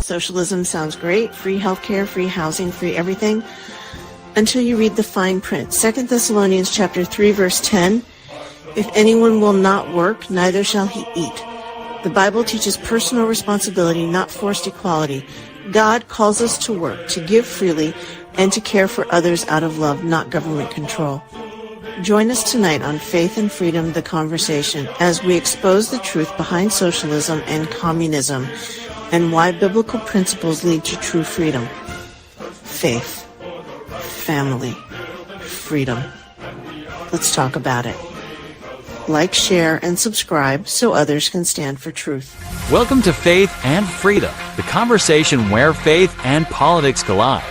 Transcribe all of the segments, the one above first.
Socialism sounds great. Free healthcare, free housing, free everything. Until you read the fine print. 2 Thessalonians chapter 3, verse 10. If anyone will not work, neither shall he eat. The Bible teaches personal responsibility, not forced equality. God calls us to work, to give freely, and to care for others out of love, not government control. Join us tonight on Faith and Freedom, the Conversation, as we expose the truth behind socialism and communism and why biblical principles lead to true freedom. Faith, family, freedom. Let's talk about it. Like, share, and subscribe so others can stand for truth. Welcome to Faith and Freedom, the conversation where faith and politics collide.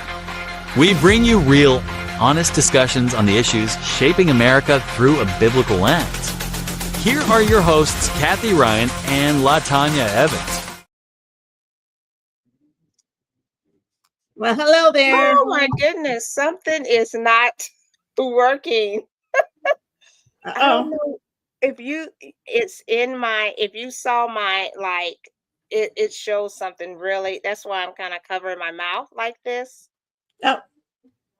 We bring you real, honest discussions on the issues shaping America through a biblical lens. Here are your hosts, Kathy Ryan and LaTanya Evans. Well, hello there. Oh my goodness, something is not working. I don't know if you saw my, like, it shows something really. That's why I'm kind of covering my mouth like this. Oh,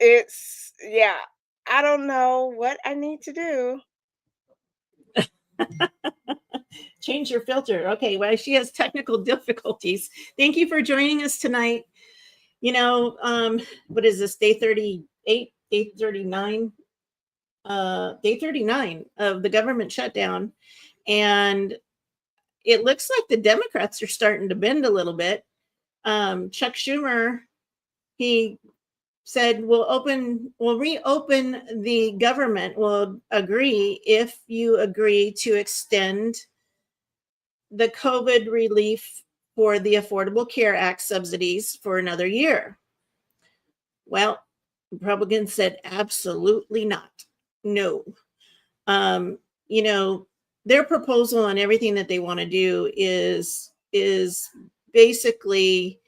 Yeah, I don't know what I need to do. change your filter. Okay, well, she has technical difficulties. Thank you for joining us tonight. You know, what is this, day 38, day 39? Day 39 of the government shutdown. And it looks like the Democrats are starting to bend a little bit. Chuck Schumer, he said, we'll reopen the government. We'll agree if you agree to extend the COVID relief for the Affordable Care Act subsidies for another year. Well, Republicans said absolutely not. No. You know, their proposal on everything that they want to do is basically,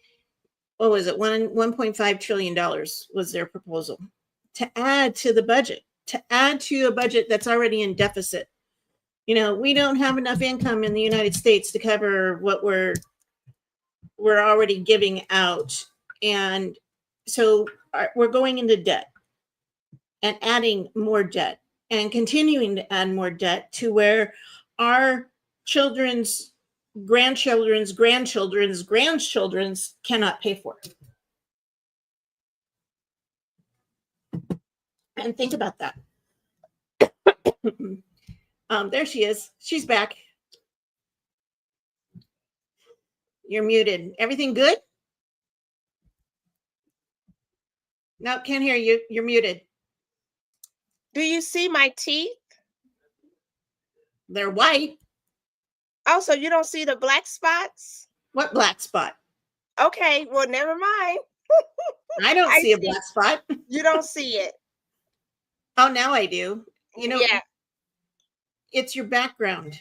what was it? $1.5 trillion was their proposal to add to the budget, to add to a budget that's already in deficit. You know, we don't have enough income in the United States to cover what we're already giving out. And so we're going into debt and adding more debt and continuing to add more debt to where our children's grandchildren's cannot pay for it. And think about that. There she is. She's back. You're muted. Everything good? No, can't hear you. You're muted. Do you see my teeth? They're white. Oh, so you don't see the black spots? What black spot? Okay, well, never mind. I don't see a black spot. You don't see it. Oh, now I do. You know, yeah. It's your background.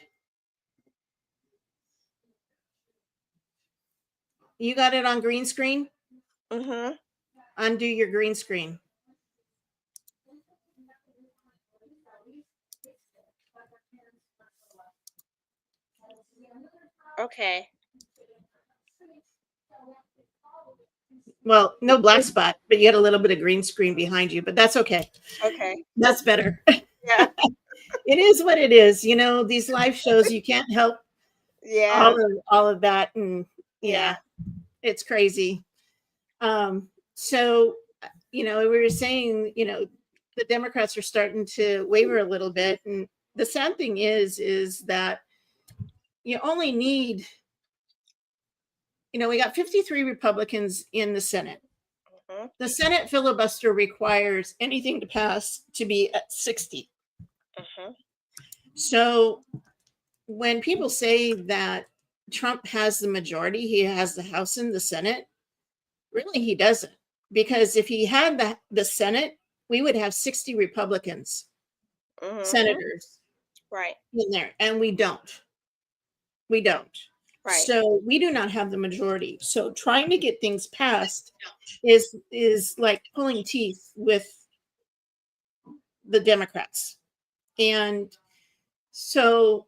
You got it on green screen? Mm-hmm. Undo your green screen. Okay. Well, no black spot, but you had a little bit of green screen behind you, but that's okay. Okay. That's better. Yeah. It is what it is. You know, these live shows, you can't help all of that. And yeah, it's crazy. So, you know, we were saying, you know, the Democrats are starting to waver a little bit. And the sad thing is that you only need, you know, we got 53 Republicans in the Senate. Mm-hmm. The Senate filibuster requires anything to pass to be at 60. Mm-hmm. So when people say that Trump has the majority, he has the House and the Senate, really he doesn't. Because if he had the Senate, we would have 60 Republicans, senators, right, in there. And we don't. We don't. Right. So we do not have the majority. So trying to get things passed is like pulling teeth with the Democrats. And so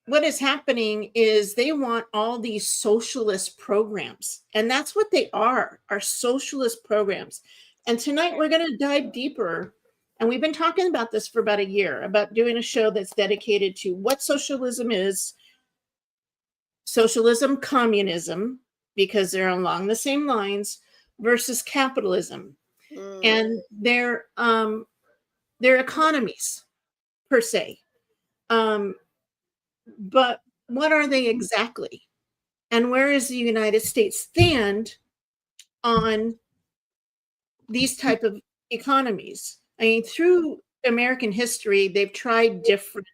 what is happening is they want all these socialist programs, and that's what they are socialist programs. And tonight we're going to dive deeper, and we've been talking about this for about a year, about doing a show that's dedicated to what socialism is, socialism, communism, because they're along the same lines, versus capitalism. And their economies per se. But what are they exactly? And where does the United States stand on these type of economies? I mean, through American history, they've tried different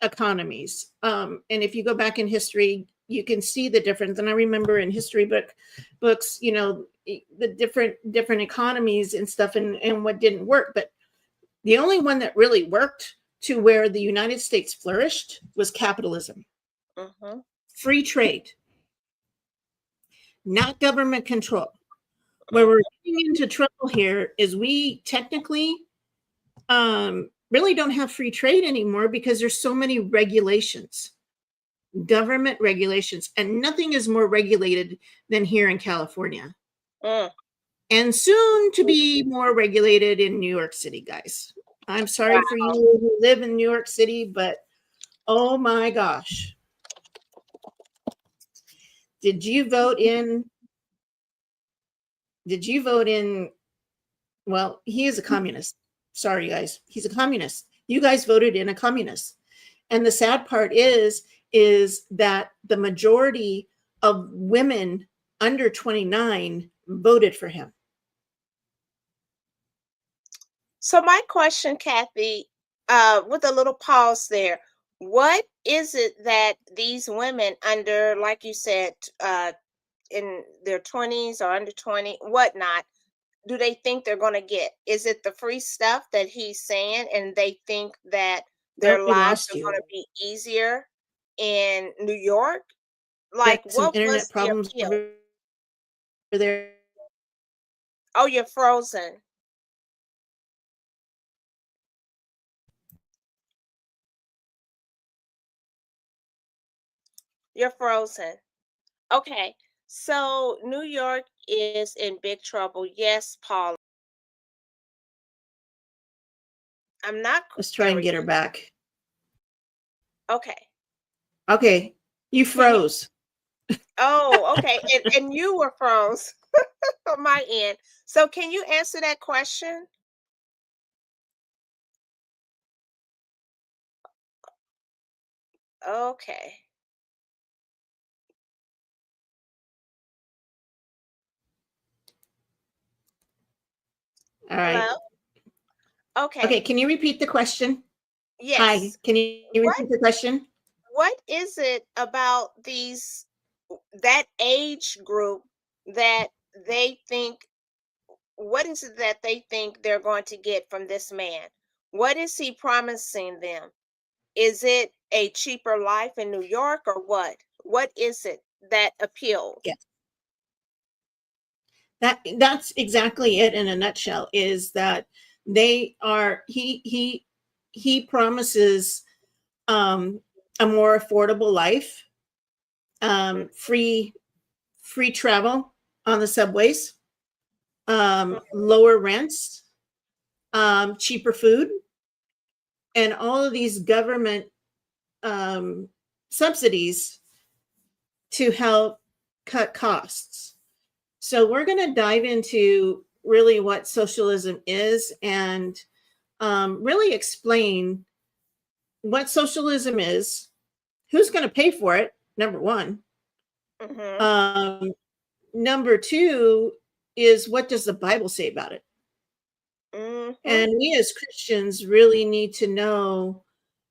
economies. And if you go back in history, you can see the difference. And I remember in history books, you know, the different economies and stuff, and what didn't work. But the only one that really worked to where the United States flourished was capitalism. Free trade, not government control. Where we're getting into trouble here is we technically really don't have free trade anymore because there's so many regulations, government regulations, and nothing is more regulated than here in California. And soon to be more regulated in New York City, guys. I'm sorry for you who live in New York City, but oh my gosh. Did you vote in? Well, he is a communist. Sorry, guys. He's a communist. You guys voted in a communist. And the sad part is that the majority of women under 29 voted for him. So my question, Kathy, with a little pause there, what is it that these women under, like you said, in their 20s or under 20, whatnot, do they think they're going to get? Is it the free stuff that he's saying, and they think that their lives are going to be easier in New York? Like, what was the appeal? Over there. Oh, you're frozen. You're frozen. Okay. So New York is in big trouble. Yes, Paula. I'm not. Let's try and get her back. Okay. Okay. You froze. Oh, okay. And you were froze on my end. So can you answer that question? Okay. All right. Hello? Okay. Okay, can you repeat the question? Yes. Hi, can you repeat the question? What is it about that age group that they think, what is it that they think they're going to get from this man? What is he promising them? Is it a cheaper life in New York, or what? What is it that appeals? Yes. That's exactly it in a nutshell, is that they are he promises a more affordable life, free travel on the subways, lower rents, cheaper food, and all of these government subsidies to help cut costs. So we're going to dive into really what socialism is, and really explain what socialism is, who's going to pay for it, number one. Number two is, what does the Bible say about it? And we as Christians really need to know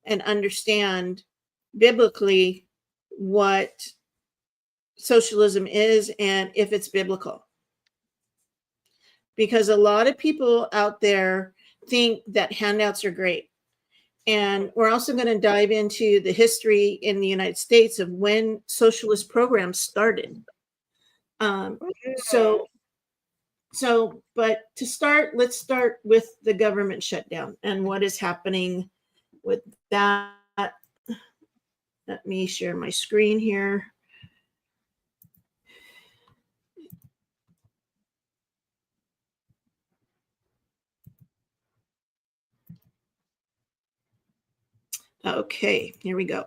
and understand biblically what socialism is and if it's biblical. Because a lot of people out there think that handouts are great. And we're also going to dive into the history in the United States of when socialist programs started. But to start, let's start with the government shutdown and what is happening with that. Let me share my screen here. Okay, here we go.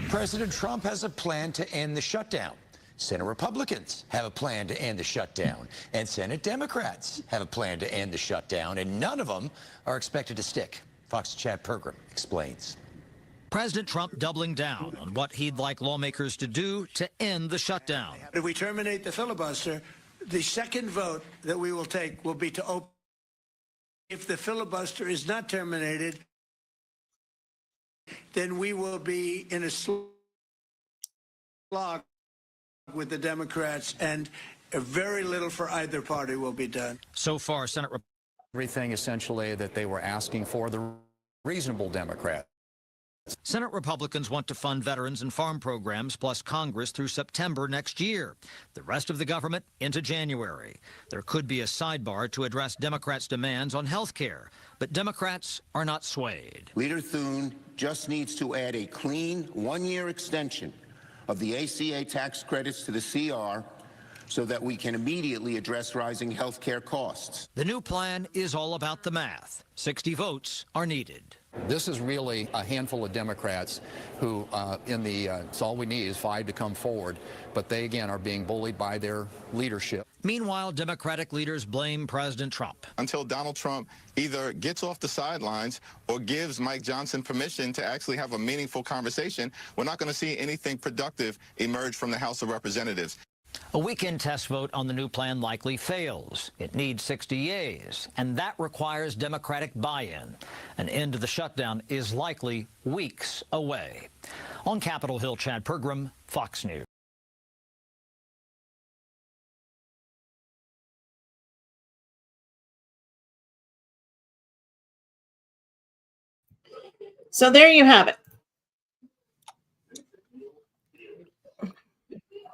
President Trump has a plan to end the shutdown. Senate Republicans have a plan to end the shutdown. And Senate Democrats have a plan to end the shutdown. And none of them are expected to stick. Fox's Chad Pergram explains. President Trump doubling down on what he'd like lawmakers to do to end the shutdown. If we terminate the filibuster, the second vote that we will take will be to open. If the filibuster is not terminated, then we will be in a slog with the Democrats, and very little for either party will be done. So far, Everything essentially that they were asking for, the reasonable Democrats. Senate Republicans want to fund veterans and farm programs, plus Congress through September next year. The rest of the government into January. There could be a sidebar to address Democrats' demands on health care, but Democrats are not swayed. Leader Thune just needs to add a clean one-year extension of the ACA tax credits to the CR so that we can immediately address rising health care costs. The new plan is all about the math. 60 votes are needed. This is really a handful of Democrats who, it's all we need is 5 to come forward, but they, again, are being bullied by their leadership. Meanwhile, Democratic leaders blame President Trump. Until Donald Trump either gets off the sidelines or gives Mike Johnson permission to actually have a meaningful conversation, we're not going to see anything productive emerge from the House of Representatives. A weekend test vote on the new plan likely fails. It needs 60 yeas, and that requires Democratic buy-in. An end to the shutdown is likely weeks away. On Capitol Hill, Chad Pergram, Fox News. So there you have it.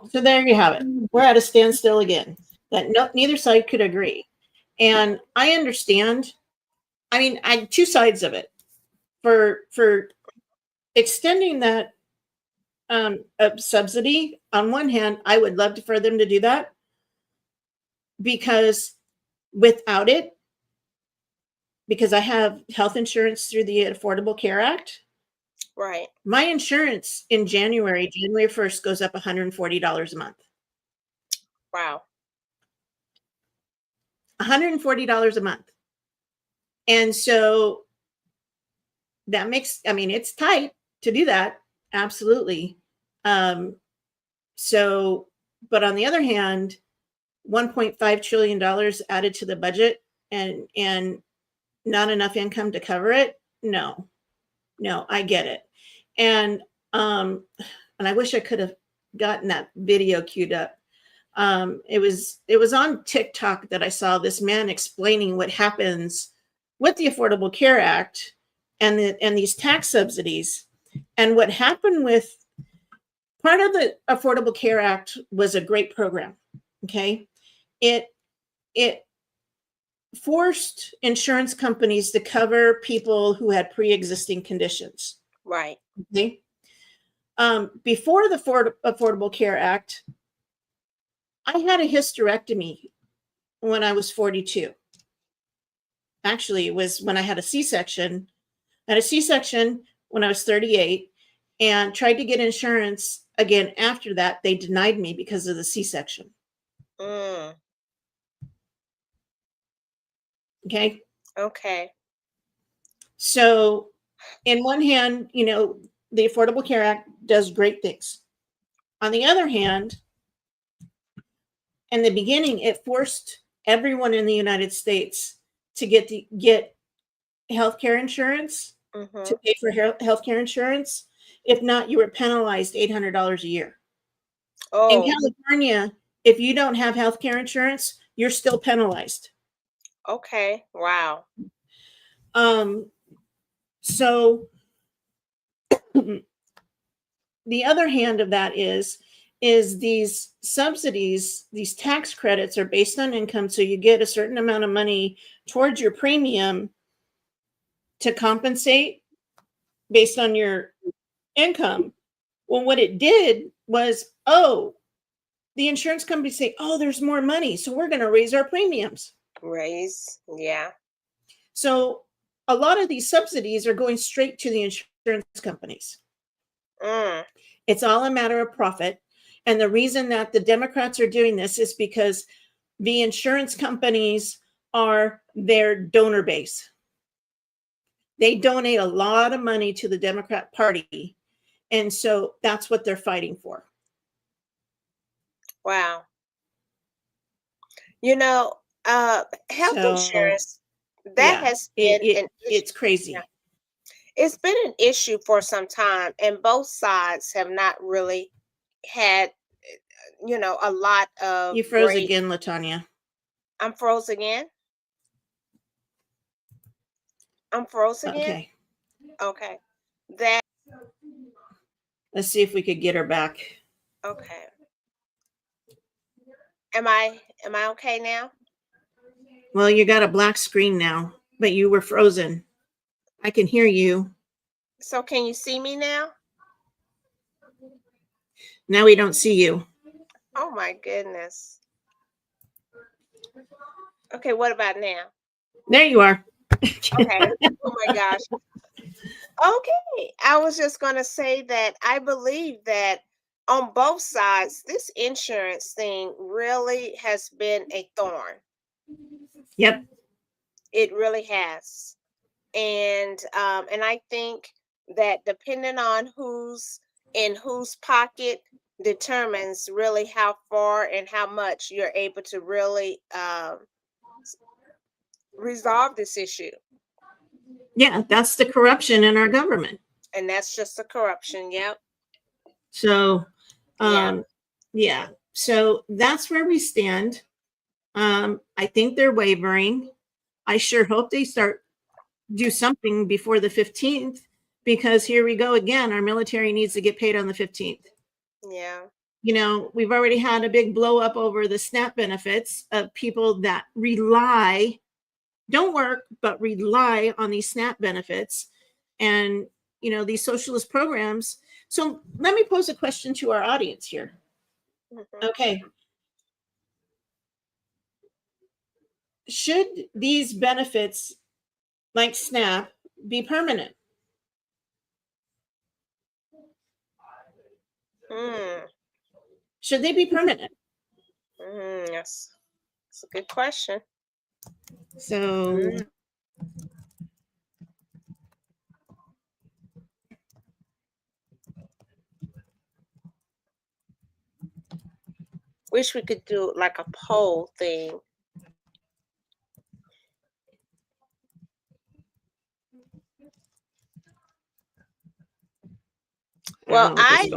So there you have it. We're at a standstill again. That neither side could agree. And I understand. I mean, I two sides of it. For extending that subsidy, on one hand, I would love for them to do that, because without it, because I have health insurance through the Affordable Care Act. Right. My insurance in January 1st, goes up $140 a month. Wow. $140 a month. And so that makes, I mean, it's tight to do that. Absolutely. So, but on the other hand, $1.5 trillion added to the budget and not enough income to cover it. No, I get it. And I wish I could have gotten that video queued up. It was on TikTok that I saw this man explaining what happens with the Affordable Care Act and these tax subsidies. And what happened with part of the Affordable Care Act was a great program. Okay. It forced insurance companies to cover people who had pre-existing conditions. Right. Okay. Before the Affordable Care Act, I had a hysterectomy when I was 42. Actually, it was when I had a C-section. I had a C-section when I was 38 and tried to get insurance again after that. They denied me because of the C-section. Okay. Okay. So, in one hand, the Affordable Care Act does great things. On the other hand, in the beginning, it forced everyone in the United States to get healthcare insurance, to pay for healthcare insurance. If not, you were penalized $800 a year. In California, if you don't have healthcare insurance, you're still penalized. Okay. Wow. So the other hand of that is is these subsidies, these tax credits are based on income. So you get a certain amount of money towards your premium to compensate based on your income. Well, what it did was, oh, the insurance companies say, oh, there's more money, so we're going to raise our premiums. Yeah. So a lot of these subsidies are going straight to the insurance companies. It's all a matter of profit. And the reason that the Democrats are doing this is because the insurance companies are their donor base. They donate a lot of money to the Democrat Party. And so that's what they're fighting for. Wow. You know, health insurance, that has been an issue. It's crazy. Yeah. It's been an issue for some time, and both sides have not really had, a lot of You froze great. again, LaTanya. I'm froze again? I'm froze again? Okay. That, Let's see if we could get her back. okay. Am I okay now? Well, you got a black screen now, but you were frozen. I can hear you. So can you see me now? Now we don't see you. Oh my goodness. Okay, what about now? There you are. Okay. Oh my gosh. Okay. I was just going to say that I believe that on both sides, this insurance thing really has been a thorn. Yep. It really has. And I think that depending on who's in whose pocket determines really how far and how much you're able to really resolve this issue. Yeah, that's the corruption in our government. And that's just the corruption. Yep. So, yeah. So that's where we stand. I think they're wavering. I sure hope they do something before the 15th, because here we go again. Our military needs to get paid on the 15th. Yeah. We've already had a big blow up over the SNAP benefits of people that don't work, but rely on these SNAP benefits and, these socialist programs. So let me pose a question to our audience here. Mm-hmm. Okay. Should these benefits like SNAP be permanent? Should they be permanent? Yes. It's a good question. So wish we could do like a poll thing. Well, I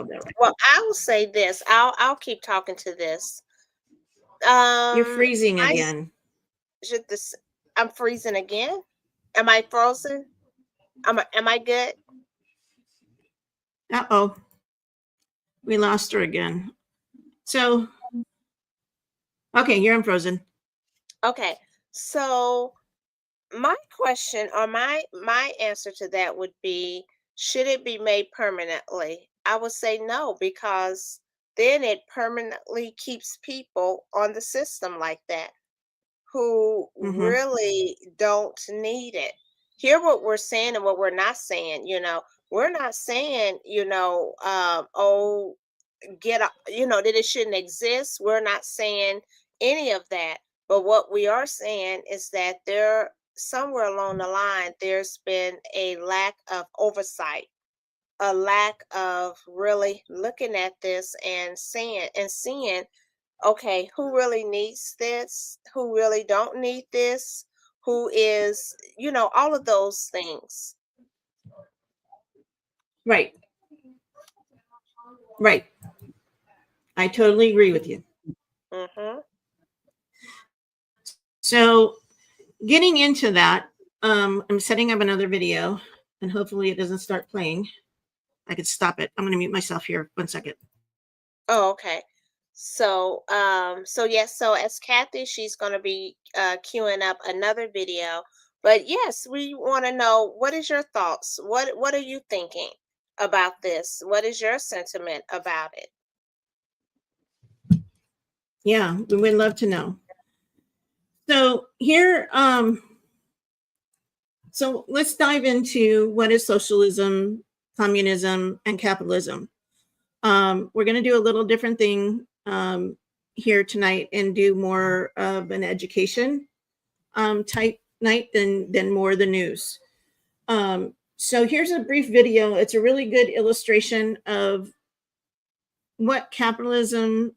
will say this. I'll keep talking to this. You're freezing again. I'm freezing again. Am I frozen? Am I good? Uh-oh. We lost her again. So, okay, you're unfrozen. Okay. So my question or my answer to that would be, should it be made permanently? I would say no, because then it permanently keeps people on the system like that who really don't need it. Hear what we're saying and what we're not saying. We're not saying, that it shouldn't exist. We're not saying any of that. But what we are saying is that somewhere along the line, there's been a lack of oversight, a lack of really looking at this and seeing, okay, who really needs this? Who really don't need this? Who is, all of those things. Right. Right. I totally agree with you. So getting into that, I'm setting up another video and hopefully it doesn't start playing. I could stop it. I'm going to mute myself here. 1 second. Oh, okay. So yes, so as Kathy, she's going to be queuing up another video. But yes, we want to know, what is your thoughts? What are you thinking about this? What is your sentiment about it? Yeah, we would love to know. So here, so let's dive into what is socialism, communism, and capitalism. We're going to do a little different thing here tonight and do more of an education type night than more the news. So here's a brief video. It's a really good illustration of what capitalism,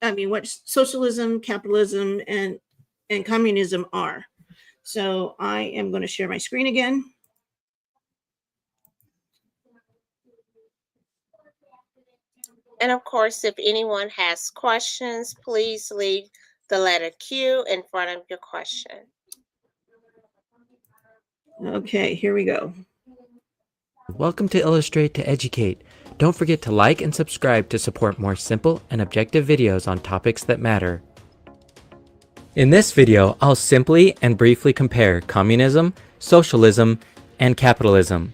what socialism, capitalism, and communism are. So I am going to share my screen again. And of course, if anyone has questions, please leave the letter Q in front of your question. Okay, here we go. Welcome to Illustrate to Educate. Don't forget to like and subscribe to support more simple and objective videos on topics that matter. In this video, I'll simply and briefly compare communism, socialism, and capitalism.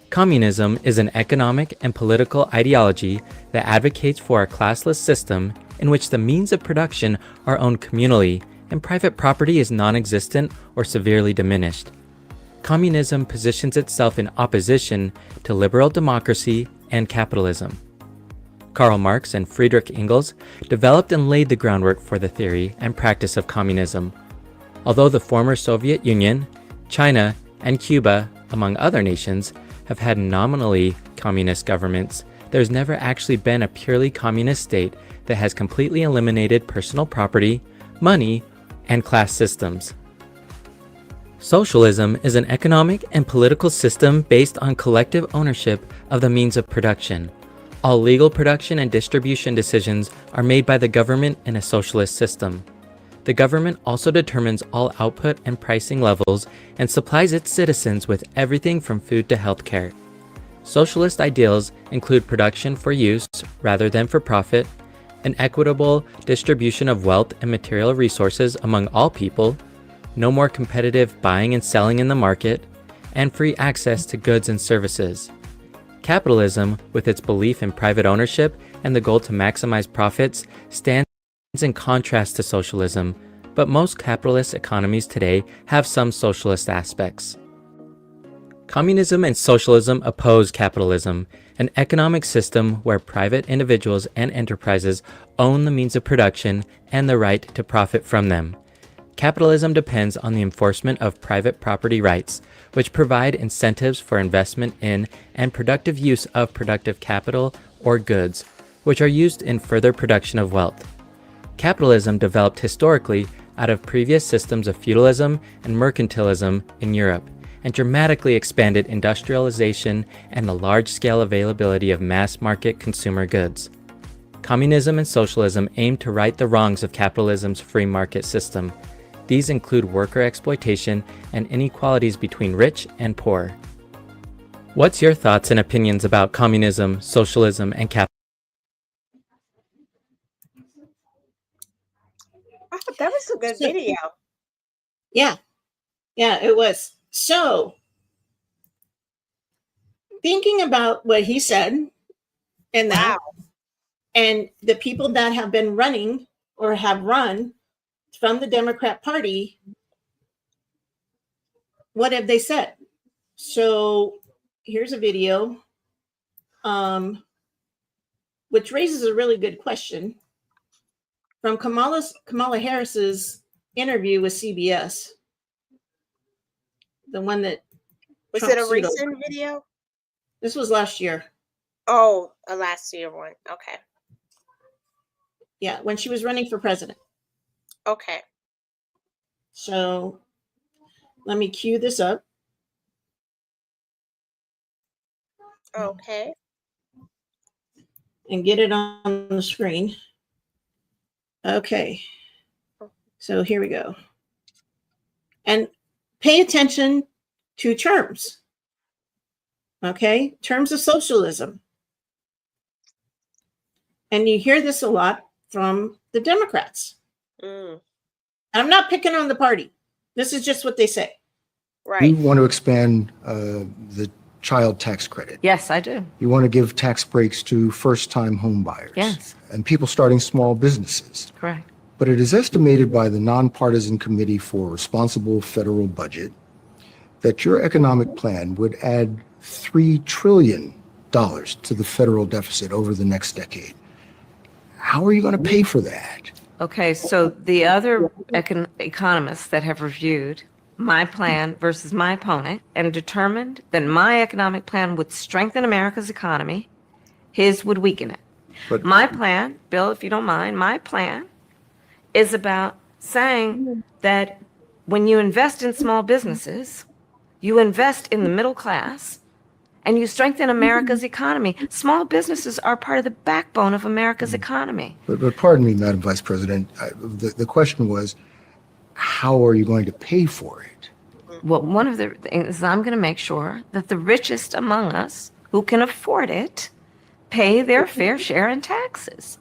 Communism is an economic and political ideology that advocates for a classless system in which the means of production are owned communally and private property is non-existent or severely diminished. Communism positions itself in opposition to liberal democracy and capitalism. Karl Marx and Friedrich Engels developed and laid the groundwork for the theory and practice of communism. Although the former Soviet Union, China, and Cuba, among other nations, have had nominally communist governments, there's never actually been a purely communist state that has completely eliminated personal property, money, and class systems. Socialism is an economic and political system based on collective ownership of the means of production. All legal production and distribution decisions are made by the government in a socialist system. The government also determines all output and pricing levels and supplies its citizens with everything from food to healthcare. Socialist ideals include production for use rather than for profit, an equitable distribution of wealth and material resources among all people, no more competitive buying and selling in the market, and free access to goods and services. Capitalism, with its belief in private ownership and the goal to maximize profits, stands in contrast to socialism, but most capitalist economies today have some socialist aspects. Communism and socialism oppose capitalism, an economic system where private individuals and enterprises own the means of production and the right to profit from them. Capitalism depends on the enforcement of private property rights, which provide incentives for investment in and productive use of productive capital or goods, which are used in further production of wealth. Capitalism developed historically out of previous systems of feudalism and mercantilism in Europe, and dramatically expanded industrialization and the large-scale availability of mass-market consumer goods. Communism and socialism aim to right the wrongs of capitalism's free market system. These include worker exploitation and inequalities between rich and poor. What's your thoughts and opinions about communism, socialism, and capitalism? Oh, that was a good video. Yeah, it was. So, thinking about what he said and that, and the people that have been running or have run from the Democrat Party, what have they said? So here's a video, which raises a really good question from Kamala Harris's interview with CBS, the one that was Trump it a sued over. recent video? This was last year. Oh, a last year one. Okay. Yeah, when she was running for president. Okay. So let me cue this up. Okay. And get it on the screen. Okay. So here we go. And pay attention to terms. Okay? Terms of socialism. And you hear this a lot from the Democrats. Mm, I'm not picking on the party. This is just what they say. You right. want to expand the child tax credit. Yes, I do. You want to give tax breaks to first-time home buyers. Yes. And people starting small businesses. Correct. But it is estimated by the Nonpartisan Committee for Responsible Federal Budget that your economic plan would add $3 trillion to the federal deficit over the next decade. How are you going to pay for that? Okay, so the other economists that have reviewed my plan versus my opponent and determined that my economic plan would strengthen America's economy, his would weaken it. But My plan, Bill, if you don't mind, my plan is about saying that when you invest in small businesses, you invest in the middle class, and you strengthen America's economy. Small businesses are part of the backbone of America's economy. But pardon me, Madam Vice President, the question was, how are you going to pay for it? Well, one of the things is I'm going to make sure that the richest among us who can afford it pay their fair share in taxes.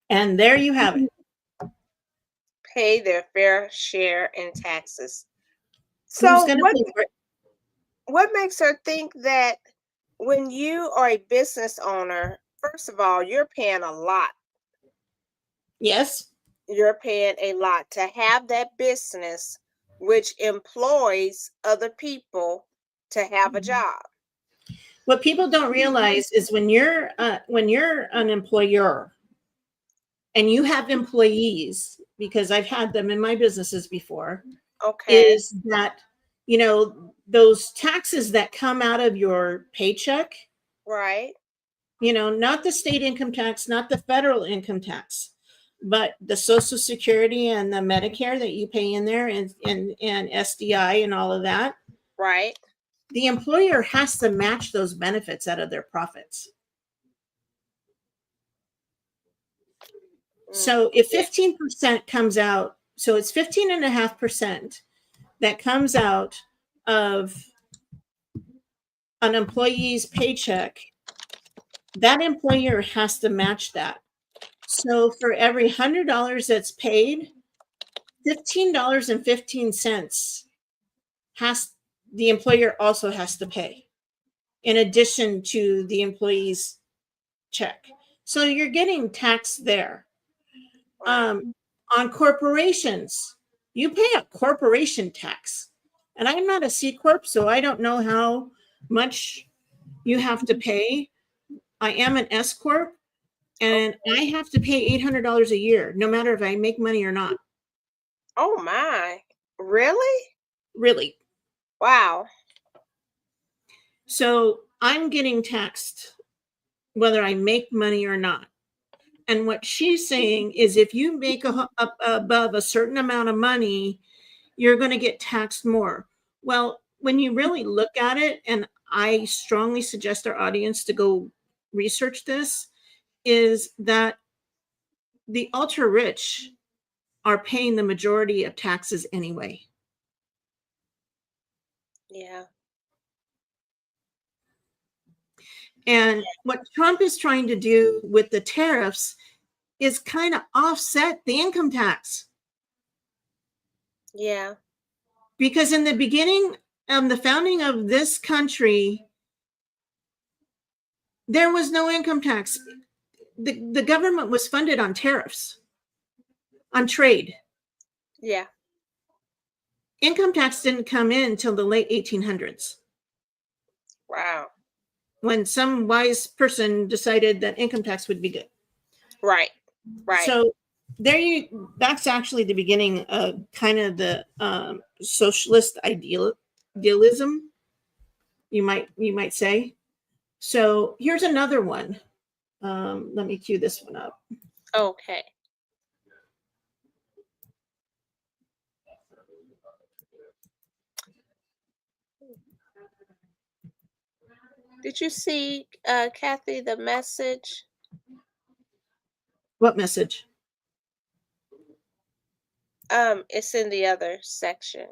And there you have it. Pay their fair share in taxes. Who's So gonna what pay for it? what makes her think that when you are a business owner, first of all, you're paying a lot. Yes. You're paying a lot to have that business which employs other people to have a job. What people don't realize is when you're an employer and you have employees, because I've had them in my businesses before, Okay. is that, you know, those taxes that come out of your paycheck, Right. you know, not the state income tax, not the federal income tax, but the Social Security and the Medicare that you pay in there, and SDI and all of that, Right. the employer has to match those benefits out of their profits. So if 15% comes out, so it's 15.5% that comes out of an employee's paycheck, that employer has to match that. So for every $100 that's paid, $15.15 the employer also has to pay in addition to the employee's check. So you're getting taxed there. On corporations, you pay a corporation tax. And I'm not a C Corp, so I don't know how much you have to pay. I am an S Corp, and I have to pay $800 a year, no matter if I make money or not. Oh my. Really? Really. Wow. So I'm getting taxed whether I make money or not. And what she's saying is if you make above a certain amount of money, you're going to get taxed more. Well, when you really look at it, and I strongly suggest our audience to go research this, is that the ultra rich are paying the majority of taxes anyway. Yeah. And what Trump is trying to do with the tariffs is kind of offset the income tax. Yeah. Because in the beginning of the founding of this country, there was no income tax. The government was funded on tariffs, on trade. Yeah. Income tax didn't come in until the late 1800s. Wow. When some wise person decided that income tax would be good. Right. Right. So that's actually the beginning of kind of the socialist idealism, you might say. So here's another one. Let me cue this one up. Okay. Did you see, Kathy, the message? What message? It's in the other section.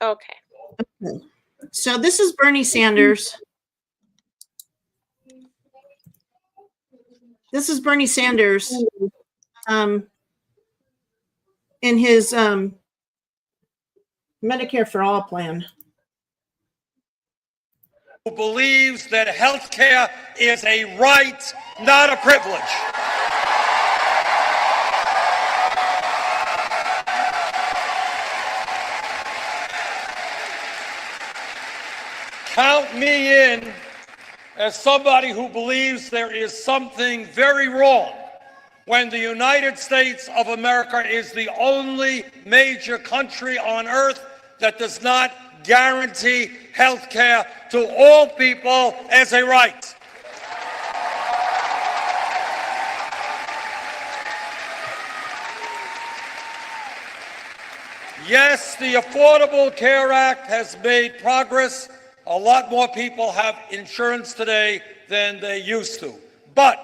Okay. So this is Bernie Sanders. This is Bernie Sanders in his Medicare for All plan. Who believes that health care is a right, not a privilege. Count me in as somebody who believes there is something very wrong when the United States of America is the only major country on earth that does not guarantee health care to all people as a right. Yes, the Affordable Care Act has made progress. A lot more people have insurance today than they used to. But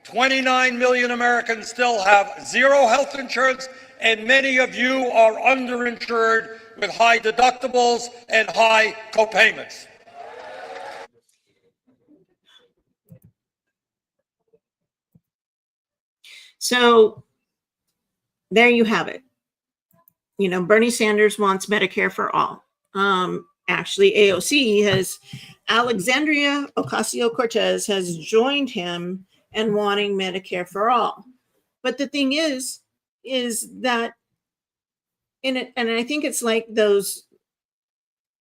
29 million Americans still have zero health insurance, and many of you are underinsured with high deductibles and high copayments. So there you have it. You know, Bernie Sanders wants Medicare for all. Actually, AOC has, Alexandria Ocasio-Cortez has joined him in wanting Medicare for all. But the thing is that in it, and I think it's like those,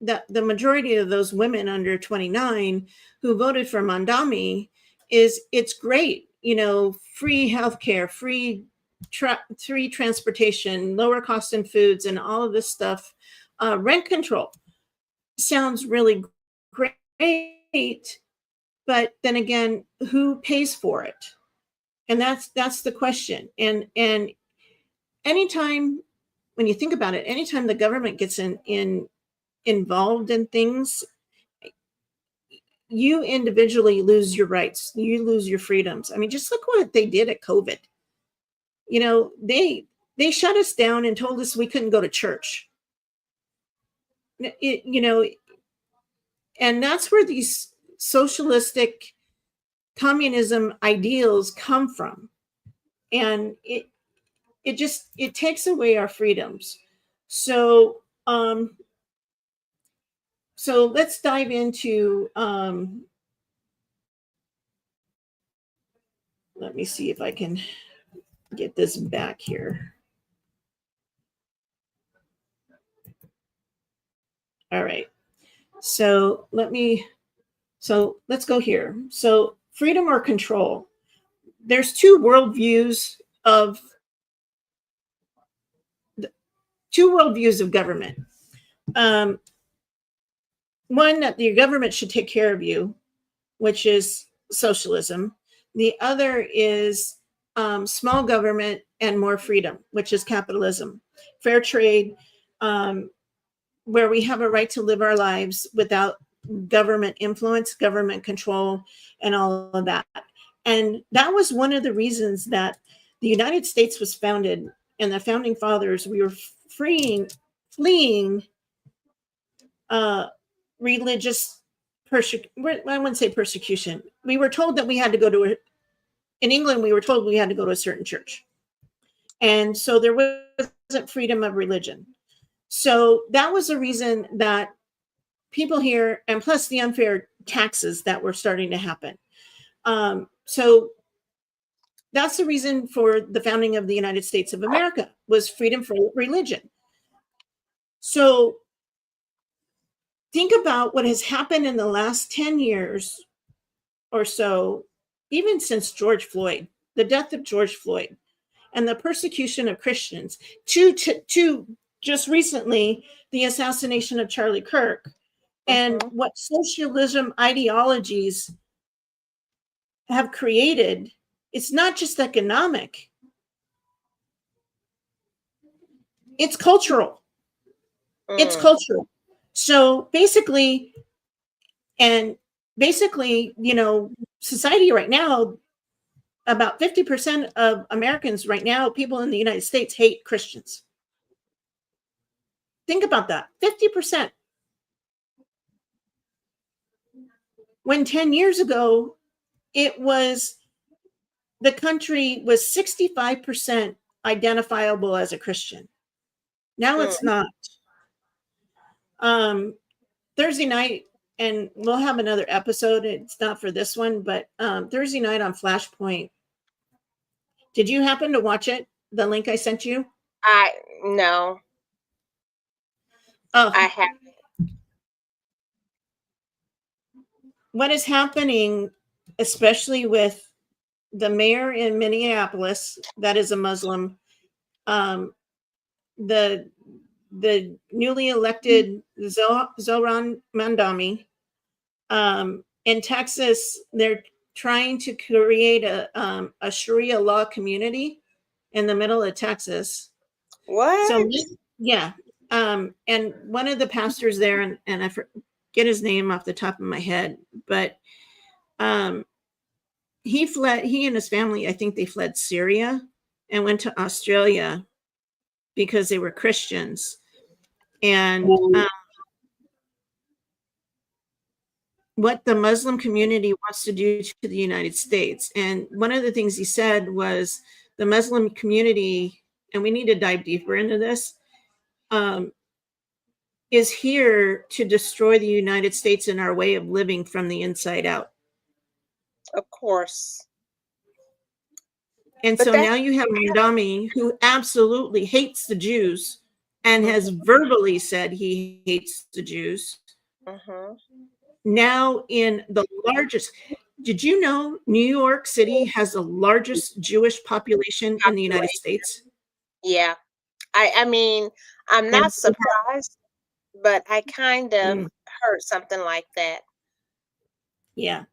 that the majority of those women under 29 who voted for Mandami is, it's great, you know, free healthcare, free transportation, lower cost in foods, and all of this stuff. Rent control sounds really great, but then again, who pays for it? And that's the question. And anytime, when you think about it, anytime the government gets involved in things, you individually lose your rights, you lose your freedoms. I mean, just look what they did at COVID. You know, they shut us down and told us we couldn't go to church. You know, and that's where these socialistic communism ideals come from. And it takes away our freedoms. So, so let's dive into, let me see if I can get this back here. All right. So let's go here. So freedom or control. There's two worldviews of government. One, that your government should take care of you, which is socialism. The other is small government and more freedom, which is capitalism. Fair trade, where we have a right to live our lives without government influence, government control, and all of that. And that was one of the reasons that the United States was founded, and the founding fathers, we were fleeing religious I wouldn't say persecution. We were told that we had to go to in England, we were told we had to go to a certain church. And so there wasn't freedom of religion. So that was the reason that people here, and plus the unfair taxes that were starting to happen. So that's the reason for the founding of the United States of America, was freedom for religion. So think about what has happened in the last 10 years or so, even since George Floyd, the death of George Floyd, and the persecution of Christians, to just recently, the assassination of Charlie Kirk, and what socialism ideologies have created. It's not just economic, it's cultural. It's cultural. So basically, you know, society right now, about 50% of Americans right now, people in the United States, hate Christians. Think about that, 50%. When 10 years ago, the country was 65% identifiable as a Christian. Now it's not. Thursday night, and we'll have another episode. It's not for this one, but Thursday night on Flashpoint. Did you happen to watch it? The link I sent you? No. Oh, I have. What is happening, especially with the mayor in Minneapolis, that is a Muslim, the newly elected Zohran Mamdani, in Texas, they're trying to create a Sharia law community in the middle of Texas. What? So yeah, and one of the pastors there, and I forget his name off the top of my head, but he and his family, I think they fled Syria and went to Australia because they were Christians. And what the Muslim community wants to do to the United States. And one of the things he said was the Muslim community, and we need to dive deeper into this, is here to destroy the United States and our way of living from the inside out. Of course. And so now you have Mamdani, who absolutely hates the Jews and has verbally said he hates the Jews. Now in the largest, did you know New York City has the largest Jewish population in the United States? Yeah. I mean, I'm not surprised, but I kind of heard something like that. Yeah.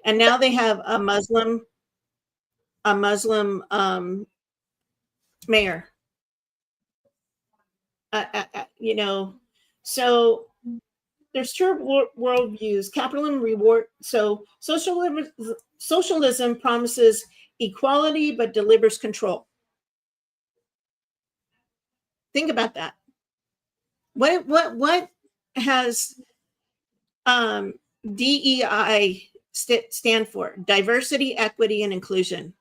And now they have a Muslim mayor. You know, so there's two worldviews. Capitalism reward. So socialism promises equality but delivers control. Think about that. What has DEI stand for? Diversity, equity, and inclusion.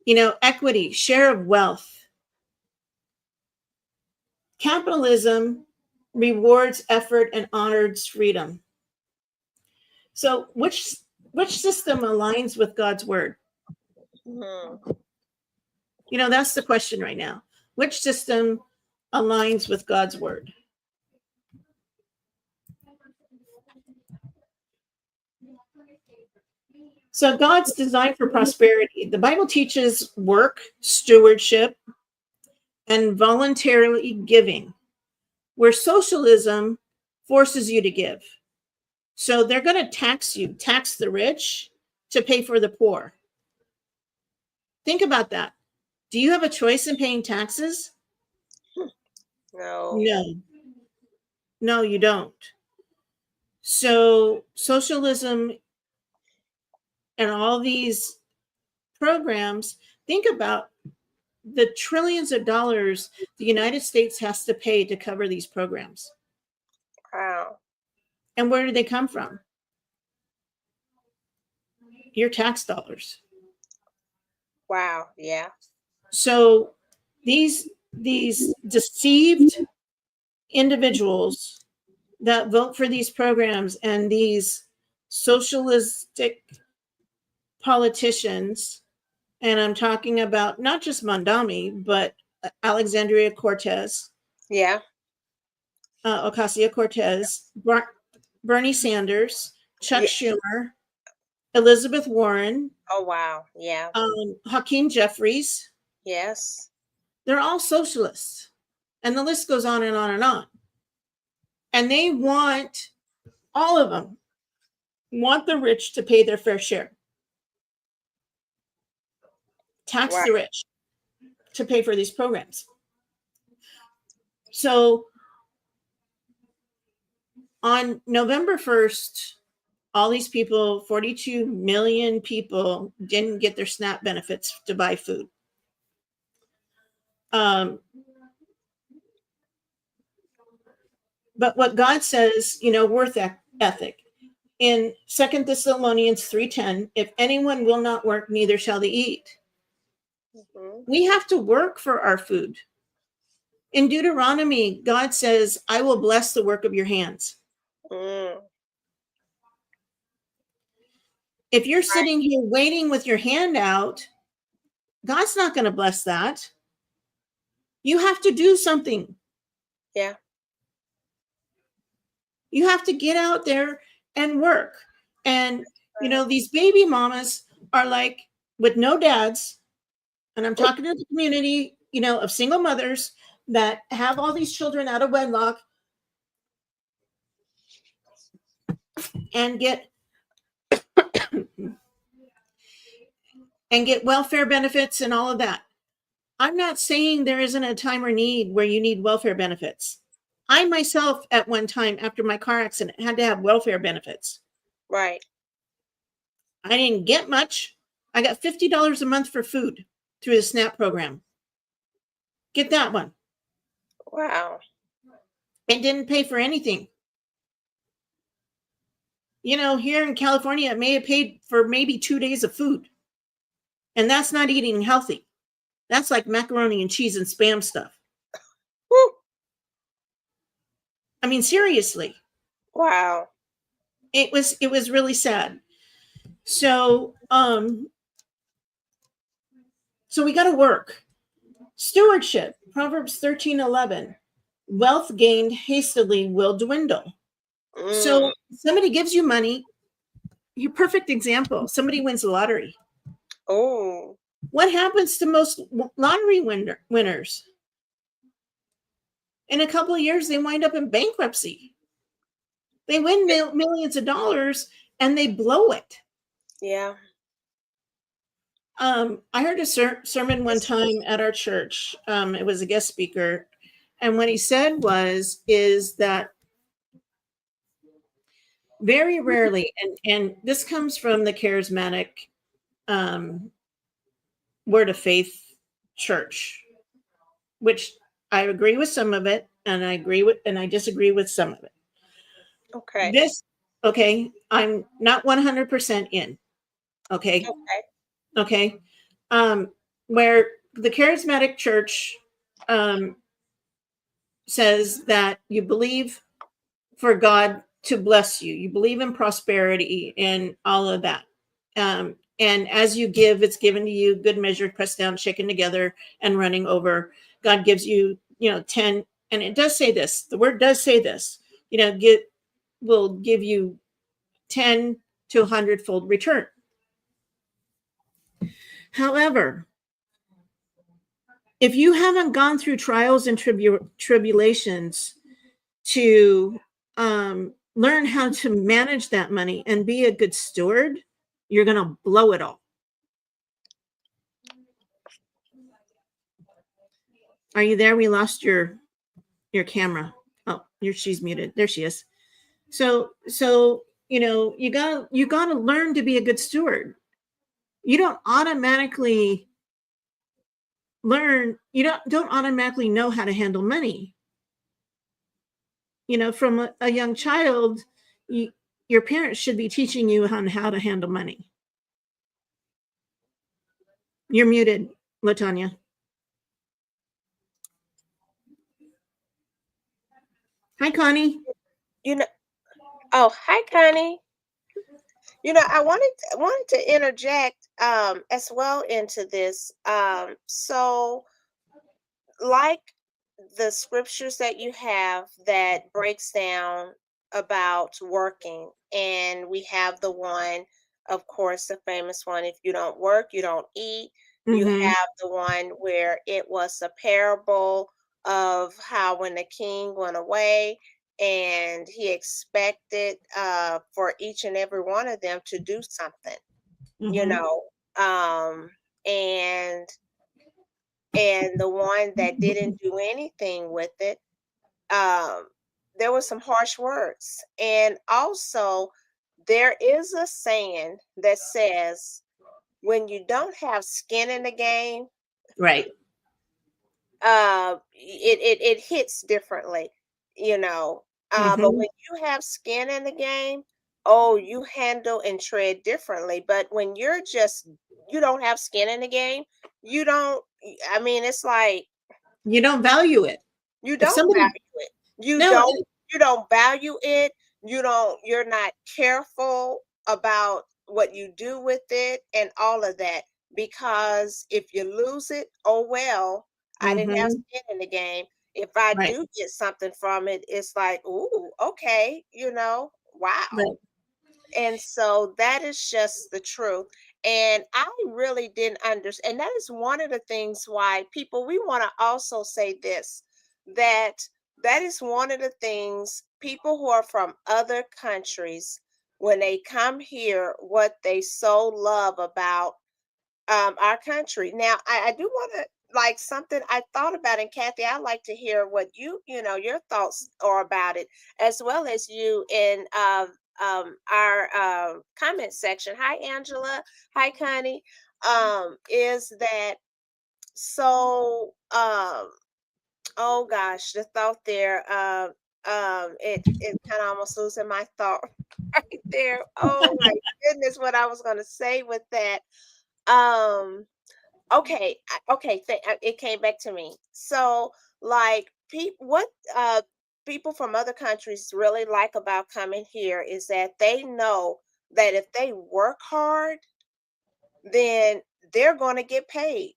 You know, equity, share of wealth. Capitalism rewards effort and honors freedom. So which system aligns with God's word? You know, that's the question right now. Which system aligns with God's word? So God's design for prosperity. The Bible teaches work, stewardship, and voluntarily giving, where socialism forces you to give. So they're going to tax you, tax the rich to pay for the poor. Think about that. Do you have a choice in paying taxes? No. No, you don't. So socialism and all these programs, think about the trillions of dollars the United States has to pay to cover these programs. Wow. And where do they come from? Your tax dollars. Wow. Yeah. So these deceived individuals that vote for these programs and these socialistic politicians, and I'm talking about not just Mamdani, but Alexandria Cortez, Ocasio-Cortez, Bernie Sanders, Chuck Schumer, Elizabeth Warren. Oh, wow. Yeah. Hakeem Jeffries. Yes. They're all socialists. And the list goes on and on and on. And they want, all of them, want the rich to pay their fair share. Tax the rich to pay for these programs. So on November 1st, all these people, 42 million people, didn't get their SNAP benefits to buy food. but what God says, worth ethic. In 2 Thessalonians 3:10, if anyone will not work, neither shall they eat. We have to work for our food. In Deuteronomy, God says, I will bless the work of your hands. If you're sitting here waiting with your hand out, God's not going to bless that. You have to do something. Yeah. You have to get out there and work. And, these baby mamas are like with no dads. And I'm talking to the community, of single mothers that have all these children out of wedlock and get welfare benefits and all of that. I'm not saying there isn't a time or need where you need welfare benefits. I myself, at one time after my car accident, had to have welfare benefits. Right. I didn't get much. I got $50 a month for food through the SNAP program. Get that one. Wow. It didn't pay for anything. Here in California, it may have paid for maybe 2 days of food. And that's not eating healthy. That's like macaroni and cheese and Spam stuff. Woo. I mean, seriously. Wow. It was really sad. So we got to work. Stewardship, Proverbs 13:11. Wealth gained hastily will dwindle. So somebody gives you money. Your perfect example. Somebody wins the lottery. Oh. What happens to most lottery winners? In a couple of years, they wind up in bankruptcy. They win millions of dollars and they blow it. Yeah. I heard a sermon one time at our church. It was a guest speaker. And what he said is that very rarely, and this comes from the charismatic Word of Faith church, which I agree with some of it, and I disagree with some of it. Okay. I'm not 100% in. Okay. Where the charismatic church says that you believe for God to bless you. You believe in prosperity and all of that. And as you give, it's given to you, good measure, pressed down, shaken together, and running over. God gives you, 10. And it does say this. The word does say this. Will give you 10 to 100-fold return. However, if you haven't gone through trials and tribulations to learn how to manage that money and be a good steward, you're going to blow it all. Are you there? We lost your camera. Oh, she's muted. There she is. So you got to learn to be a good steward. You don't automatically learn. You don't automatically know how to handle money. From a young child, your parents should be teaching you on how to handle money. You're muted, LaTanya. Hi, Connie. Hi, Connie. I wanted to interject as well into this. So, like the scriptures that you have that breaks down about working, and we have the one, of course, the famous one, if you don't work, you don't eat. You have the one where it was a parable of how when the king went away and he expected for each and every one of them to do something, and the one that didn't do anything with it, there were some harsh words. And also, there is a saying that says, when you don't have skin in the game, right, it hits differently, But when you have skin in the game, oh, you handle and tread differently. But when you don't have skin in the game, you don't, I mean, it's like, You don't value it. you If don't somebody, value it. no, You don't value it. You're not careful about what you do with it and all of that. Because if you lose it, oh well, I didn't have skin in the game. If I right, do get something from it, it's like, ooh, okay, wow. right. And so that is just the truth. And I really didn't understand. And that is one of the things why we want to also say this, that that is one of the things people who are from other countries, when they come here, what they so love about our country. Now, I do want to, like, something I thought about, and Kathy, I'd like to hear what your thoughts are about it, as well as you in our comment section. Hi, Angela. Hi, Connie. Is that so? Oh gosh, the thought there. It kind of almost losing my thought right there. Oh my goodness, what I was going to say with that. Um, Okay, it came back to me. So, like, what people from other countries really like about coming here is that they know that if they work hard, then they're going to get paid.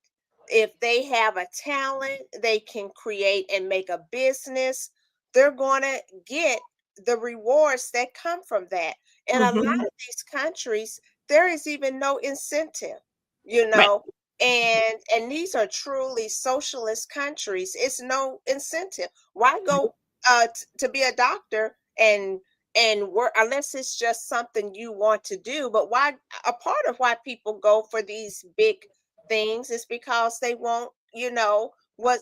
If they have a talent, they can create and make a business, they're going to get the rewards that come from that. In a lot of these countries, there is even no incentive, you Right. know. And these are truly socialist countries. It's no incentive. Why go to be a doctor and work, unless it's just something you want to do? But why, a part of why people go for these big things is because they want, what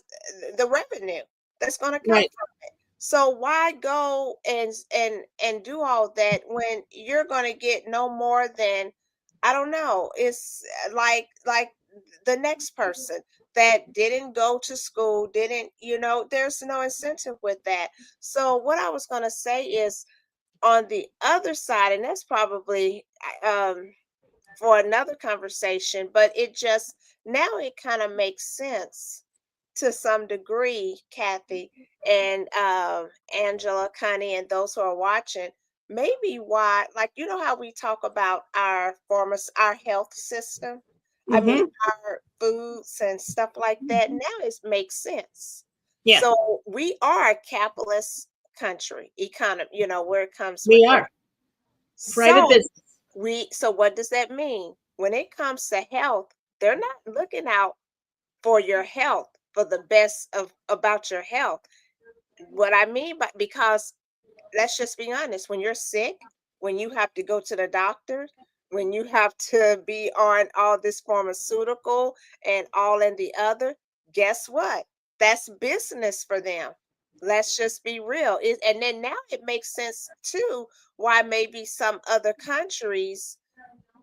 the revenue that's going to come Right. from it. So why go and do all that when you're going to get no more than, I don't know, it's like the next person that didn't go to school, didn't, there's no incentive with that. So what I was going to say is, on the other side, and that's probably for another conversation, but it just, now it kind of makes sense to some degree, Kathy and Angela, Connie, and those who are watching. Maybe why, like, how we talk about our health system. I mean, our foods and stuff like that. Now it makes sense. Yeah, So we are a capitalist country, economy, where it comes with we health. are private So business. so what does that mean? When it comes to health, they're not looking out for your health, for the best of about your health. What I mean by, because let's just be honest, when you're sick, when you have to go to the doctor, when you have to be on all this pharmaceutical and all in the other, guess what? That's business for them. Let's just be real. And then now it makes sense too why maybe some other countries,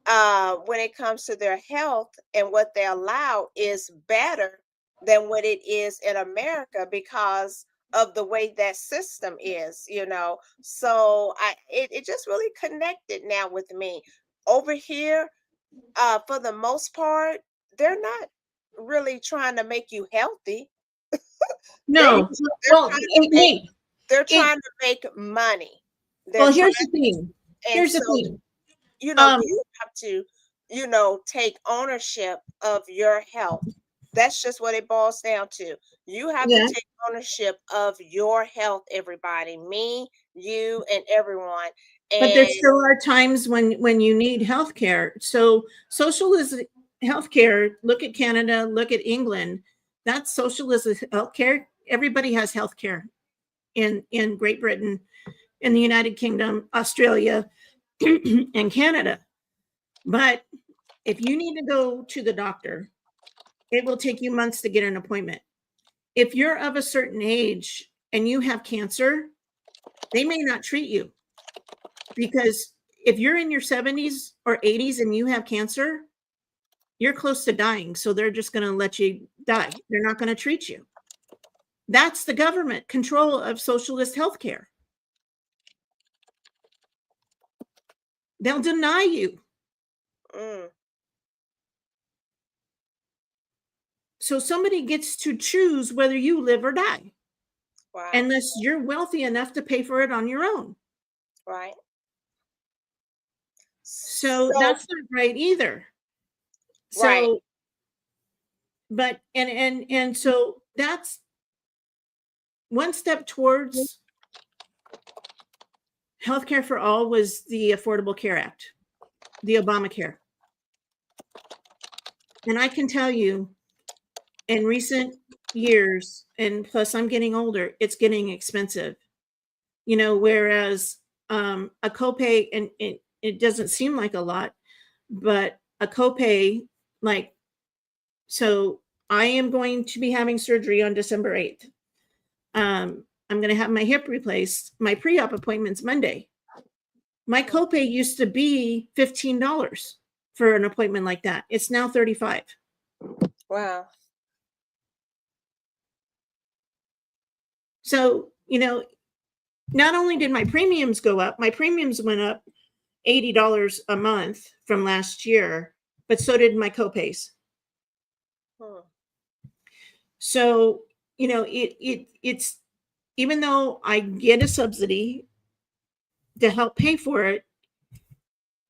when it comes to their health and what they allow, is better than what it is in America, because of the way that system is. So it just really connected now with me. Over here, for the most part, they're not really trying to make you healthy. they No, they're well, trying to make hey, they're it, trying to make money. They're well, trying, here's the thing. and Here's the so thing. Um, you have to, take ownership of your health. That's just what it boils down to. You have to yeah, take ownership of your health, everybody. Me, you, and everyone. but there And still are times when you need health care. So socialism health care, look at Canada, look at England. That's socialism health care. Everybody has health care in Great Britain, in the United Kingdom, Australia, and Canada. But if you need to go to the doctor, it will take you months to get an appointment. If you're of a certain age and you have cancer, they may not treat you, because if you're in your 70s or 80s and you have cancer, you're close to dying. So they're just going to let you die. They're not going to treat you. That's the government control of socialist healthcare. They'll deny you. So somebody gets to choose whether you live or die. Wow. Unless you're wealthy enough to pay for it on your own. Right. So that's not right either. Right. So, but, and so that's one step towards healthcare for all was the Affordable Care Act, the Obamacare. And I can tell you, in recent years, and plus I'm getting older, it's getting expensive. You know, whereas a copay, and it doesn't seem like a lot, but a copay, like, so I am going to be having surgery on December 8th. I'm going to have my hip replaced. My pre-op appointment's Monday. My copay used to be $15 for an appointment like that. It's now $35. Wow. So, you know, not only did my premiums go up, my premiums went up $80 a month from last year, but so did my copays. So, you know, it's, even though I get a subsidy to help pay for it,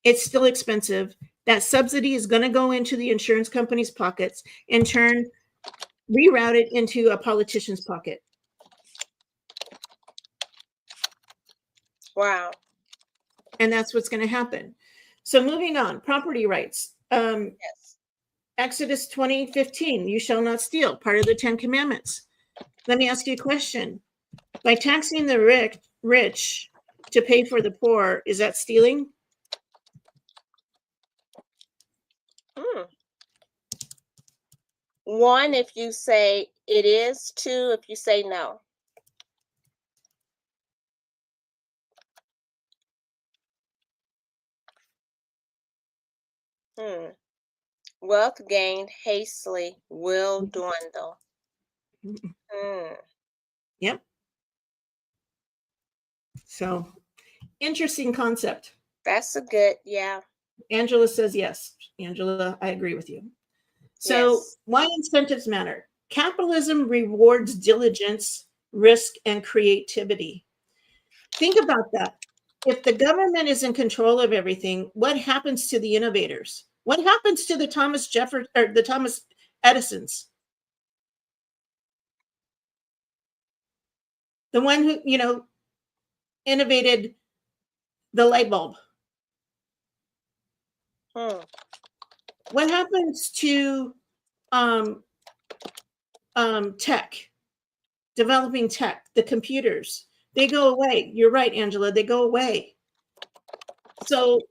it's still expensive. That subsidy is going to go into the insurance company's pockets, in turn, reroute it into a politician's pocket. Wow. And that's what's going to happen. So moving on, property rights. Yes. Exodus 20:15, you shall not steal, part of the 10 Commandments. Let me ask you a question. By taxing the rich to pay for the poor, is that stealing? One, if you say it is. Two, if you say no. Wealth gained hastily will dwindle. Yep. So, interesting concept. That's a good, yeah. Angela says yes. Angela, I agree with you. So, Yes. why incentives matter? Capitalism rewards diligence, risk, and creativity. Think about that. If the government is in control of everything, what happens to the innovators? What happens to the Thomas Edisons? The one who, you know, innovated the light bulb. What happens to tech, developing tech, the computers? They go away. You're right, Angela, they go away. So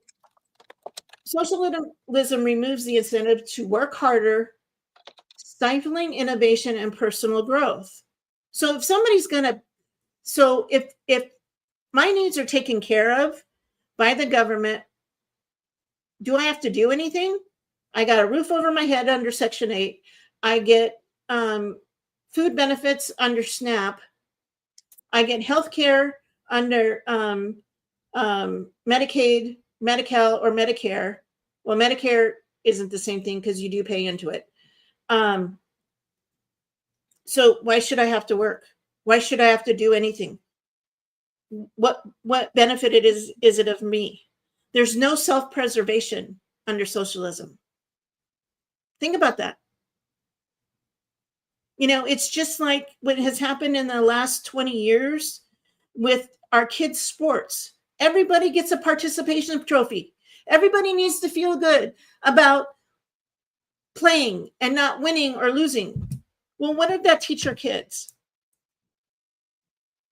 socialism removes the incentive to work harder, stifling innovation and personal growth. So if somebody's gonna, so if my needs are taken care of by the government, do I have to do anything? I got a roof over my head under Section 8. I get food benefits under SNAP. I get health care under Medicaid, Medi-Cal, or Medicare. Well, Medicare isn't the same thing because you do pay into it. So why should I have to work? Why should I have to do anything? What benefit is it of me? There's no self-preservation under socialism. Think about that. You know, it's just like what has happened in the last 20 years with our kids' sports. Everybody gets a participation trophy. Everybody needs to feel good about playing and not winning or losing. Well, what did that teach our kids?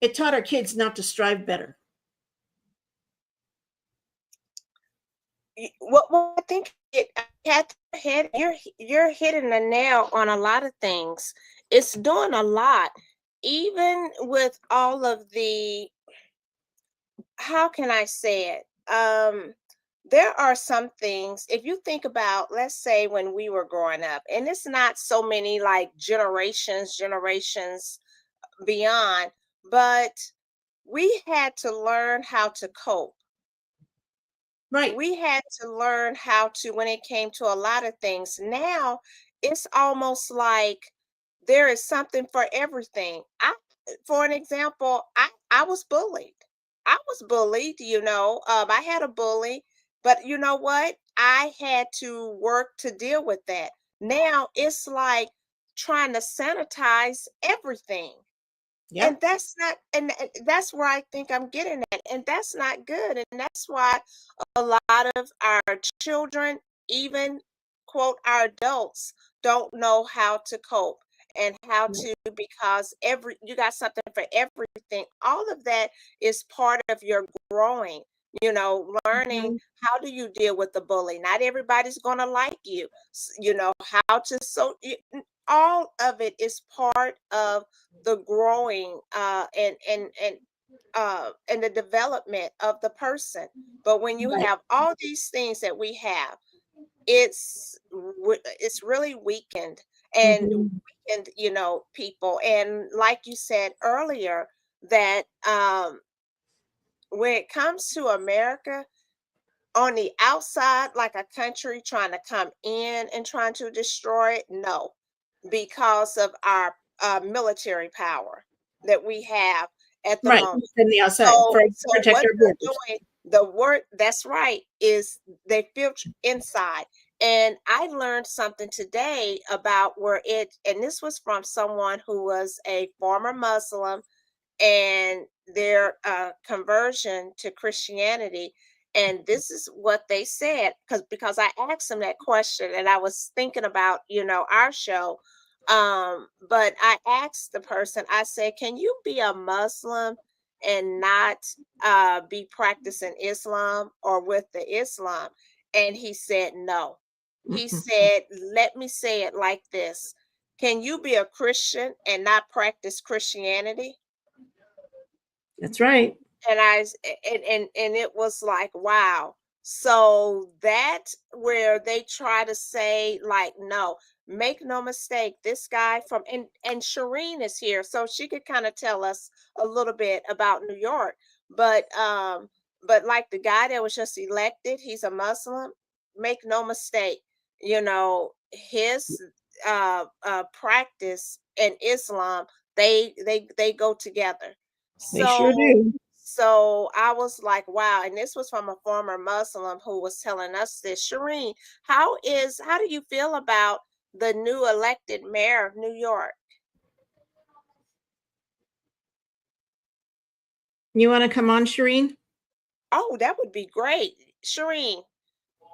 It taught our kids not to strive better. Well, I think you're hitting the nail on a lot of things. It's doing a lot, even with all of the, how can I say it? There are some things, if you think about, let's say when we were growing up, and it's not so many like generations beyond, but we had to learn how to cope. Right. We had to learn how to, when it came to a lot of things. Now it's almost like there is something for everything. For an example, I was bullied. I was bullied, I had a bully, but you know what? I had to work to deal with that. Now it's like trying to sanitize everything. Yep. And that's not, and that's where I think I'm getting at. And that's not good. And that's why a lot of our children, even quote, our adults, don't know how to cope and how to, because you got something for everything. All of that is part of your growing, learning Mhm. how do you deal with the bully. Not everybody's going to like you. How to, all of it is part of the growing and the development of the person. But when you Right. have all these things that we have, it's really weakened and Mhm. weakened, people. And like you said earlier, that when it comes to America, on the outside, like a country trying to come in and trying to destroy it, no, because of our military power that we have at the Right. moment. From the outside So, for so protect what our they're borders. doing, the work that's right, is they filter inside. And I learned something today about and this was from someone who was a former Muslim, and their conversion to Christianity. And this is what they said, because I asked them that question, and I was thinking about, our show. But I asked the person, I said, can you be a Muslim and not be practicing Islam or with the Islam? And he said, no. He said, let me say it like this. Can you be a Christian and not practice Christianity? That's right. And and it was like, wow. So that's where they try to say, like, no, make no mistake, this guy and Shireen is here, so she could kind of tell us a little bit about New York. But like the guy that was just elected, he's a Muslim. Make no mistake, his practice and Islam, they go together. They sure So do. so I was like, wow. And this was from a former Muslim who was telling us this. Shireen, how do you feel about the new elected mayor of New York? You want to come on, Shireen? Oh, that would be great. Shireen,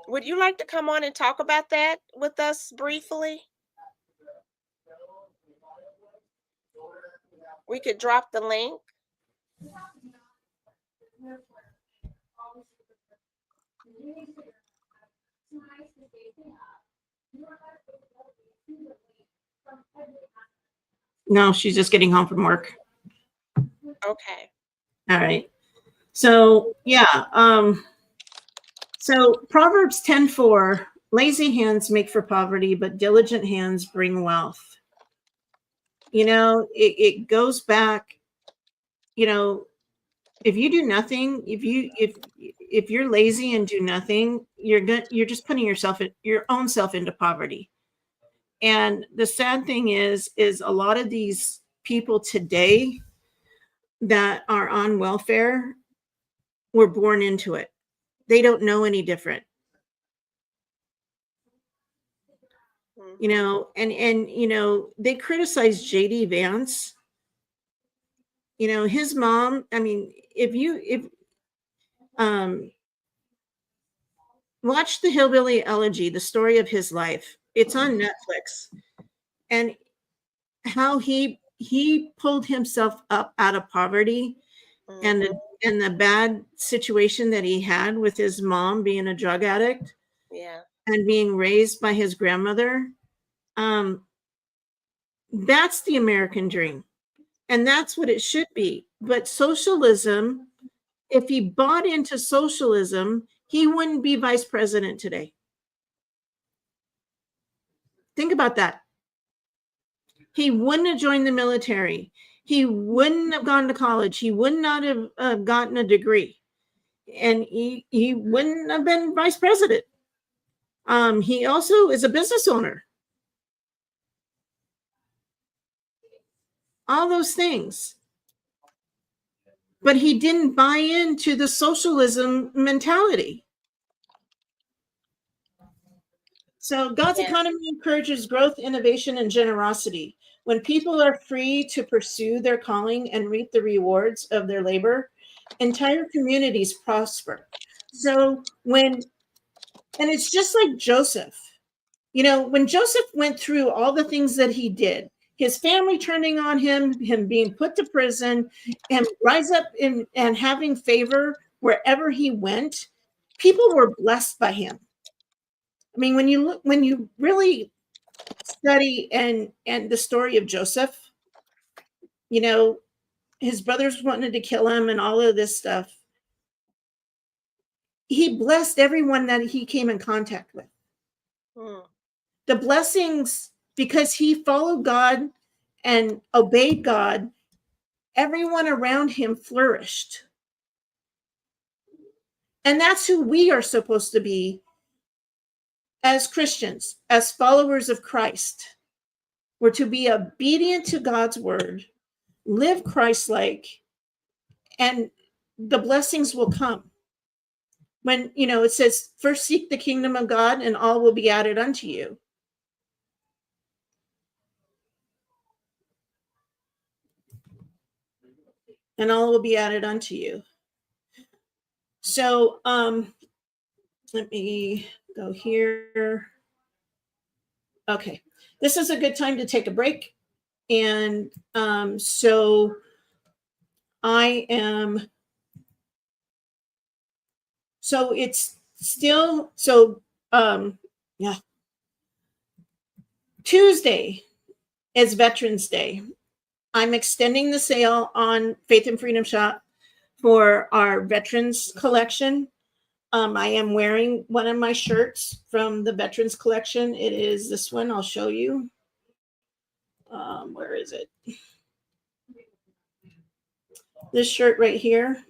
would you like to come on and talk about that with us briefly? We could drop the link. No, she's just getting home from work. Okay. All right. So yeah. So Proverbs 10:4, lazy hands make for poverty, but diligent hands bring wealth. It goes back, if you do nothing, if you're lazy and do nothing, you're just putting your own self into poverty. And the sad thing is a lot of these people today that are on welfare were born into it. They don't know any different. And they criticize JD Vance. His mom, I mean, if watch the Hillbilly Elegy, the story of his life. It's on Netflix. And how he pulled himself up out of poverty and the bad situation that he had with his mom being a drug addict. Yeah. And being raised by his grandmother. That's the American dream. And that's what it should be. But socialism, if he bought into socialism, he wouldn't be vice president today. Think about that. He wouldn't have joined the military. He wouldn't have gone to college. He would not have gotten a degree. and he wouldn't have been vice president. He also is a business owner. All those things. But he didn't buy into the socialism mentality. So God's economy encourages growth, innovation, and generosity. When people are free to pursue their calling and reap the rewards of their labor, entire communities prosper. So and it's just like Joseph. You know, when Joseph went through all the things that he did, his family turning on him being put to prison, and rise up and having favor wherever he went, people were blessed by him. I mean, when you really study and the story of Joseph, you know, his brothers wanted to kill him and all of this stuff. He blessed everyone that he came in contact with. The blessings, because he followed God and obeyed God, everyone around him flourished. And that's who we are supposed to be as Christians, as followers of Christ. We're to be obedient to God's word, live Christ-like, and the blessings will come. When, you know, it says, first seek the kingdom of God and all will be added unto you. And all will be added unto you. So let me go here. Okay, this is a good time to take a break. And so I am, so it's still, so yeah. Tuesday is Veterans Day. I'm extending the sale on Faith and Freedom Shop for our veterans collection. I am wearing one of my shirts from the veterans collection. It is this one. I'll show you. Where is it? This shirt right here.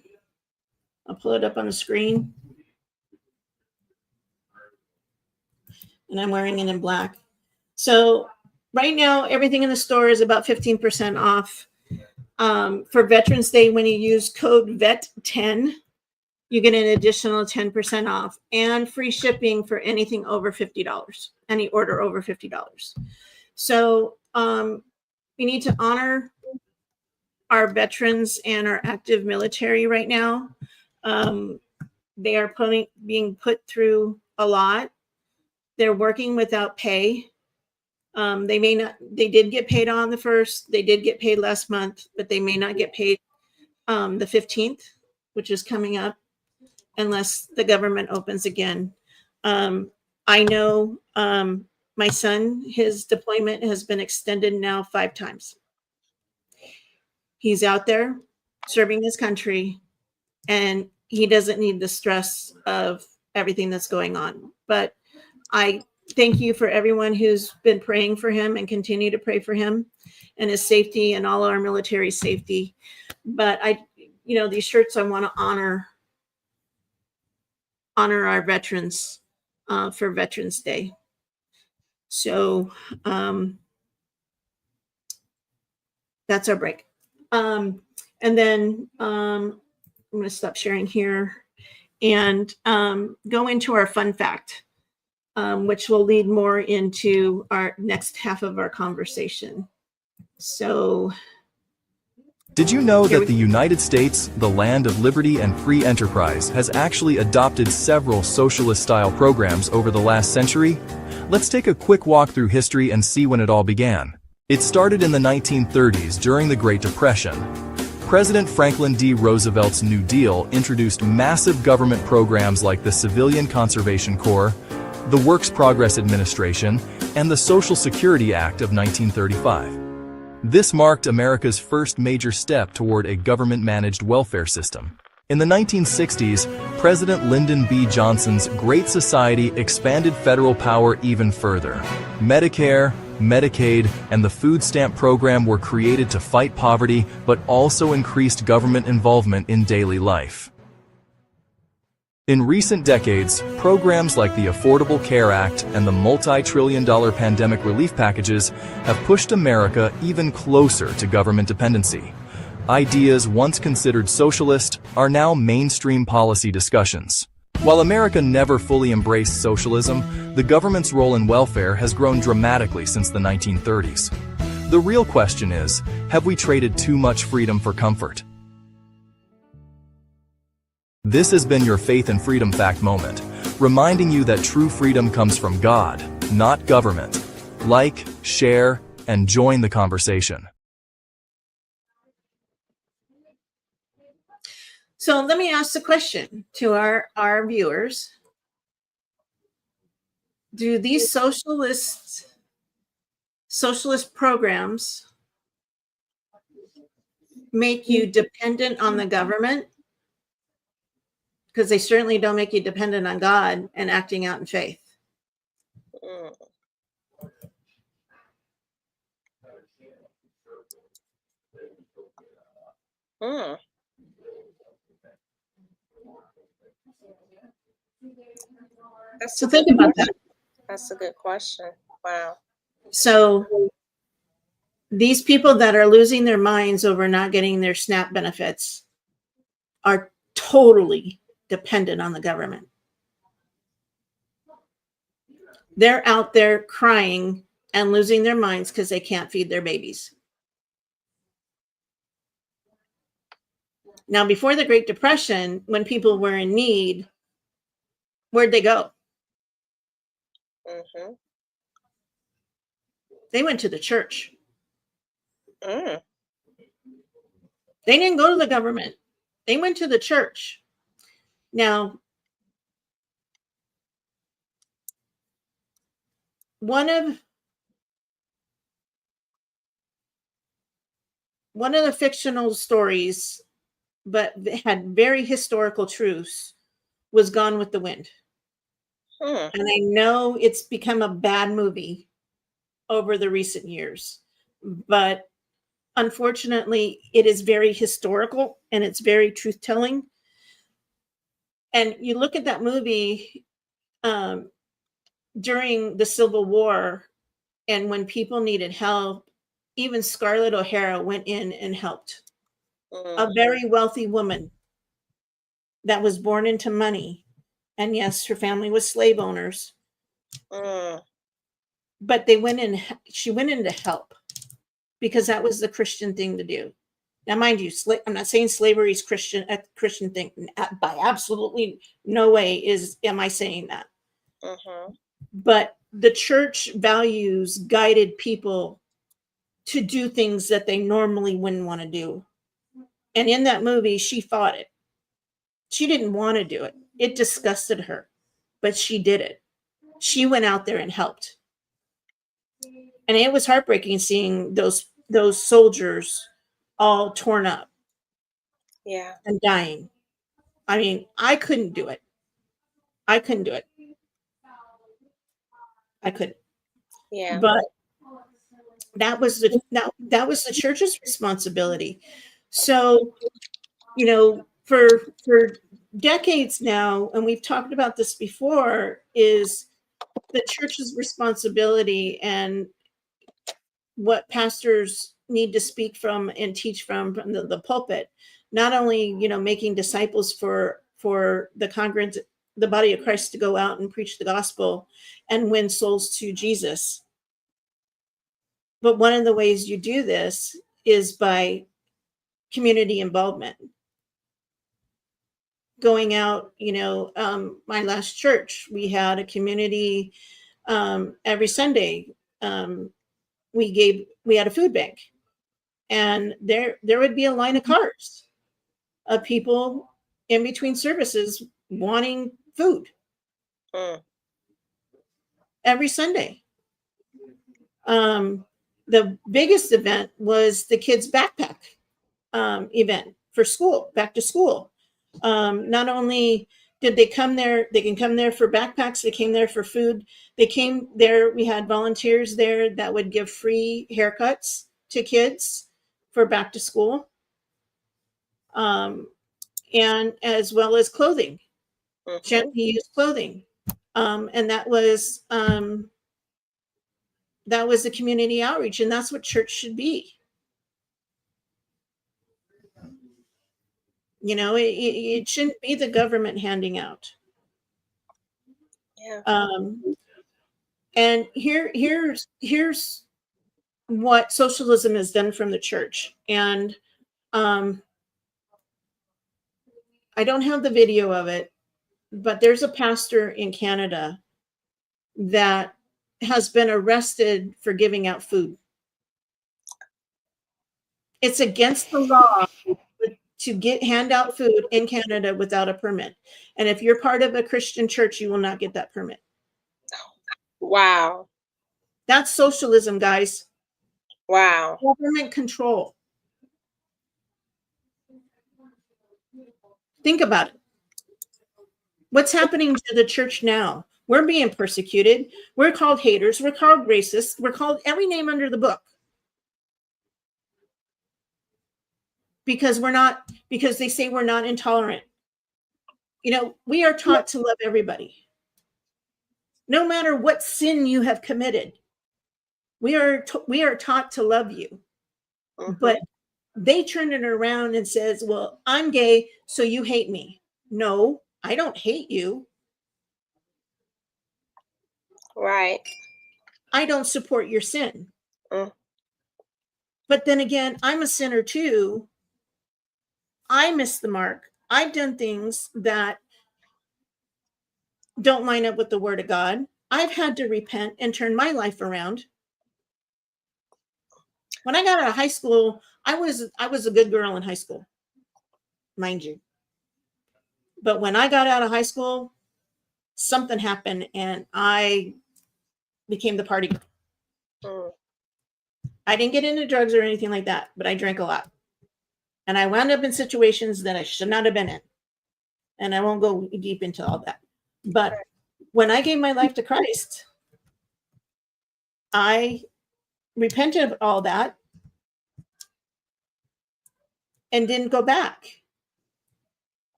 I'll pull it up on the screen. And I'm wearing it in black. So right now, everything in the store is about 15% off. For Veterans Day, when you use code VET10, you get an additional 10% off and free shipping for anything over $50, any order over $50. So we need to honor our veterans and our active military right now. They are being put through a lot. They're working without pay. They did get paid on the 1st. They did get paid last month, but they may not get paid the 15th, which is coming up, unless the government opens again. I know my son, his deployment has been extended now 5 times. He's out there serving his country, and he doesn't need the stress of everything that's going on. But I thank you for everyone who's been praying for him and continue to pray for him and his safety and all our military safety. But these shirts, I want to honor our veterans for Veterans Day. So that's our break. And then I'm going to stop sharing here and go into our fun fact, which will lead more into our next half of our conversation. So, did you know that the United States, the land of liberty and free enterprise, has actually adopted several socialist-style programs over the last century? Let's take a quick walk through history and see when it all began. It started in the 1930s during the Great Depression. President Franklin D. Roosevelt's New Deal introduced massive government programs like the Civilian Conservation Corps, the Works Progress Administration, and the Social Security Act of 1935. This marked America's first major step toward a government-managed welfare system. In the 1960s, President Lyndon B. Johnson's Great Society expanded federal power even further. Medicare, Medicaid, and the food stamp program were created to fight poverty, but also increased government involvement in daily life. In recent decades, programs like the Affordable Care Act and the multi-trillion-dollar pandemic relief packages have pushed America even closer to government dependency. Ideas once considered socialist are now mainstream policy discussions. While America never fully embraced socialism, the government's role in welfare has grown dramatically since the 1930s. The real question is, have we traded too much freedom for comfort? This has been your Faith and Freedom Fact moment, reminding you that true freedom comes from God, not government. Like, share, and join the conversation. So let me ask the question to our viewers. Do these socialist programs make you dependent on the government? Because they certainly don't make you dependent on God and acting out in faith. So think about that. That's a good question. Wow. So these people that are losing their minds over not getting their SNAP benefits are totally dependent on the government. They're out there crying and losing their minds because they can't feed their babies. Now, before the Great Depression, when people were in need, where'd they go? They went to the church. They didn't go to the government. They went to the church. Now, one of the fictional stories, but had very historical truths, was Gone with the Wind. And I know it's become a bad movie over the recent years, but unfortunately, it is very historical and it's very truth-telling. And you look at that movie during the Civil War, and when people needed help, even Scarlett O'Hara went in and helped. A very wealthy woman that was born into money. And yes, her family was slave owners. But she went in to help because that was the Christian thing to do. Now, mind you, I'm not saying slavery is a Christian thing. By absolutely no way am I saying that. But the church values guided people to do things that they normally wouldn't want to do. And in that movie, she fought it. She didn't want to do it. It disgusted her, but she did it. She went out there and helped. And it was heartbreaking seeing those soldiers all torn up. Yeah. And dying. I mean, I couldn't do it. I couldn't. Yeah. But that was the church's responsibility. So, for decades now, and we've talked about this before, is the church's responsibility and what pastors need to speak from and teach from the pulpit. Not only, making disciples for the congregants, the body of Christ, to go out and preach the gospel and win souls to Jesus. But one of the ways you do this is by community involvement. Going out, my last church, we had a community every Sunday. We had a food bank, and there would be a line of cars of people in between services wanting food every Sunday. The biggest event was the kids' backpack event for school, back to school. Not only did they come there, they can come there for backpacks, they came there for food. They came there, we had volunteers there that would give free haircuts to kids for back to school. And as well as clothing. He used clothing. And that was the community outreach, and that's what church should be. You know, it shouldn't be the government handing out. Yeah. And here's what socialism has done from the church. And I don't have the video of it, but there's a pastor in Canada that has been arrested for giving out food. It's against the law to hand out food in Canada without a permit. And if you're part of a Christian church, you will not get that permit. Wow. That's socialism, guys. Wow. Government control. Think about it. What's happening to the church now? We're being persecuted. We're called haters. We're called racists. We're called every name under the book. Because they say we're not intolerant. You know, we are taught to love everybody. No matter what sin you have committed, we are taught to love you. But they turn it around and says, well, I'm gay, so you hate me. No, I don't hate you. Right. I don't support your sin. But then again, I'm a sinner too. I missed the mark. I've done things that don't line up with the word of God. I've had to repent and turn my life around. When I got out of high school, I was a good girl in high school, mind you. But when I got out of high school, something happened and I became the party girl. I didn't get into drugs or anything like that, but I drank a lot. And I wound up in situations that I should not have been in. And I won't go deep into all that. But when I gave my life to Christ, I repented of all that and didn't go back.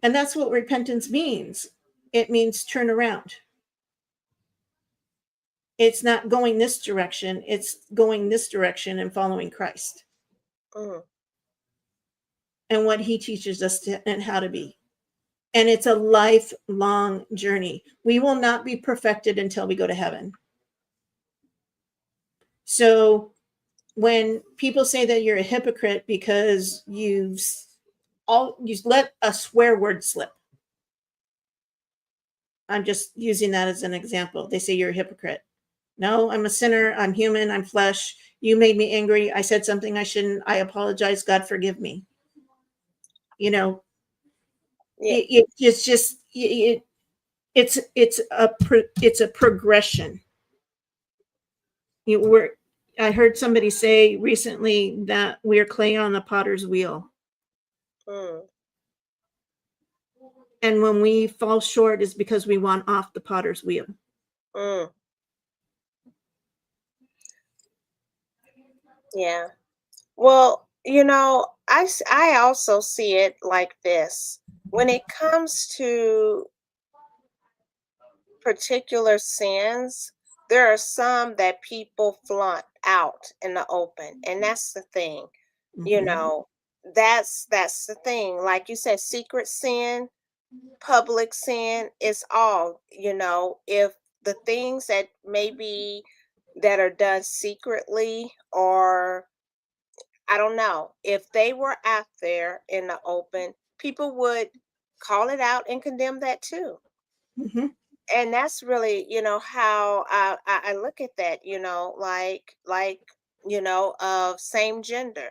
And that's what repentance means. It means turn around. It's not going this direction. It's going this direction and following Christ. And what he teaches us and how to be. And it's a lifelong journey. We will not be perfected until we go to heaven. So when people say that you're a hypocrite because you let a swear word slip. I'm just using that as an example. They say you're a hypocrite. No, I'm a sinner. I'm human. I'm flesh. You made me angry. I said something I shouldn't. I apologize. God forgive me. You know, it's a progression. I heard somebody say recently that we're clay on the potter's wheel. And when we fall short is because we want off the potter's wheel. Yeah. Well, you know, I also see it like this. When it comes to particular sins, there are some that people flaunt out in the open, and that's the thing. You know, that's the thing. Like you said, secret sin, public sin, it's all, you know, if the things that maybe that are done secretly, or I don't know, if they were out there in the open, people would call it out and condemn that too. And that's really, you know, how I look at that, you know, like, you know, of same gender.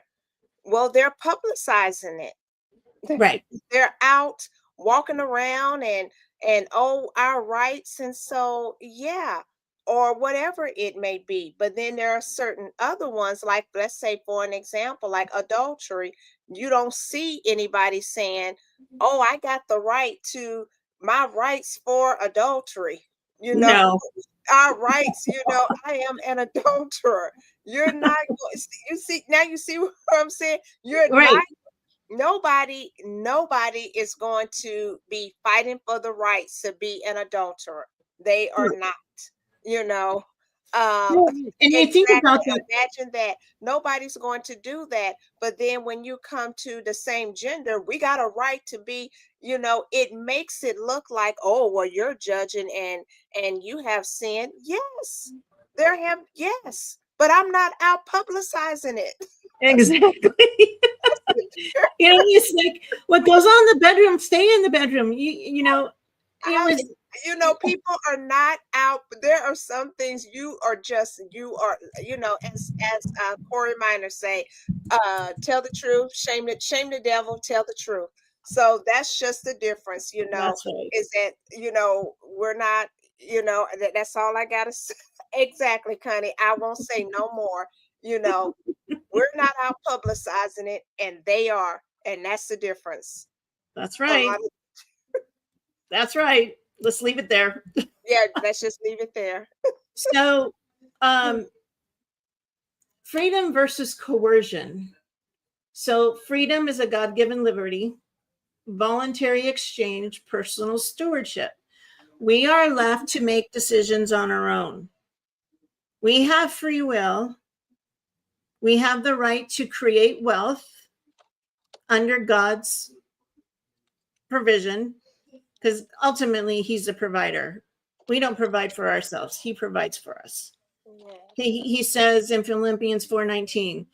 Well, they're publicizing it. Right. They're out walking around and oh, our rights, and so yeah, or whatever it may be. But then there are certain other ones, like let's say for an example, like adultery. You don't see anybody saying, oh, I got the right to my rights for adultery. You know, No. our rights, you know, I am an adulterer. You're not, you see, now you see what I'm saying? You're Right. not Nobody is going to be fighting for the rights to be an adulterer. They are not, you know. Well, and you think about Exactly. that. Imagine that. Nobody's going to do that. But then when you come to the same gender, we got a right to be, it makes it look like, oh, well, you're judging and you have sin. Yes, yes, but I'm not out publicizing it. Exactly. It's like what goes on in the bedroom, stay in the bedroom. People are not out. There are some things you are, as Corey Minor say, tell the truth, shame the devil, tell the truth. So that's just the difference, That's right. is that, we're not, that's all I gotta say. Exactly, Connie. I won't say no more. We're not out publicizing it, and they are, and that's the difference. That's right. That's right. Let's leave it there. Yeah, let's just leave it there. So, freedom versus coercion. So, freedom is a God-given liberty, voluntary exchange, personal stewardship. We are left to make decisions on our own. We have free will. We have the right to create wealth under God's provision, because ultimately he's the provider. We don't provide for ourselves. He provides for us. He says in Philippians 4:19,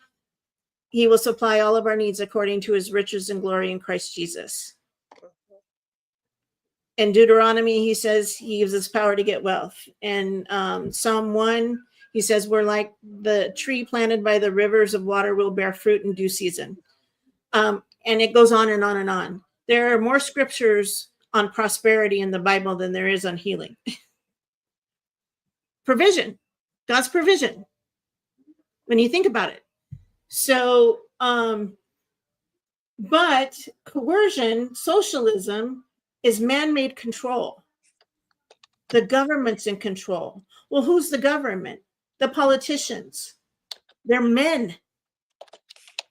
he will supply all of our needs according to his riches and glory in Christ Jesus. In Deuteronomy, he says he gives us power to get wealth. In Psalm 1, he says we're like the tree planted by the rivers of water, will bear fruit in due season. And it goes on and on and on. There are more scriptures on prosperity in the Bible than there is on healing. Provision, God's provision, when you think about it. So, but coercion, socialism, is man-made control. The government's in control. Well, who's the government? The politicians. They're men.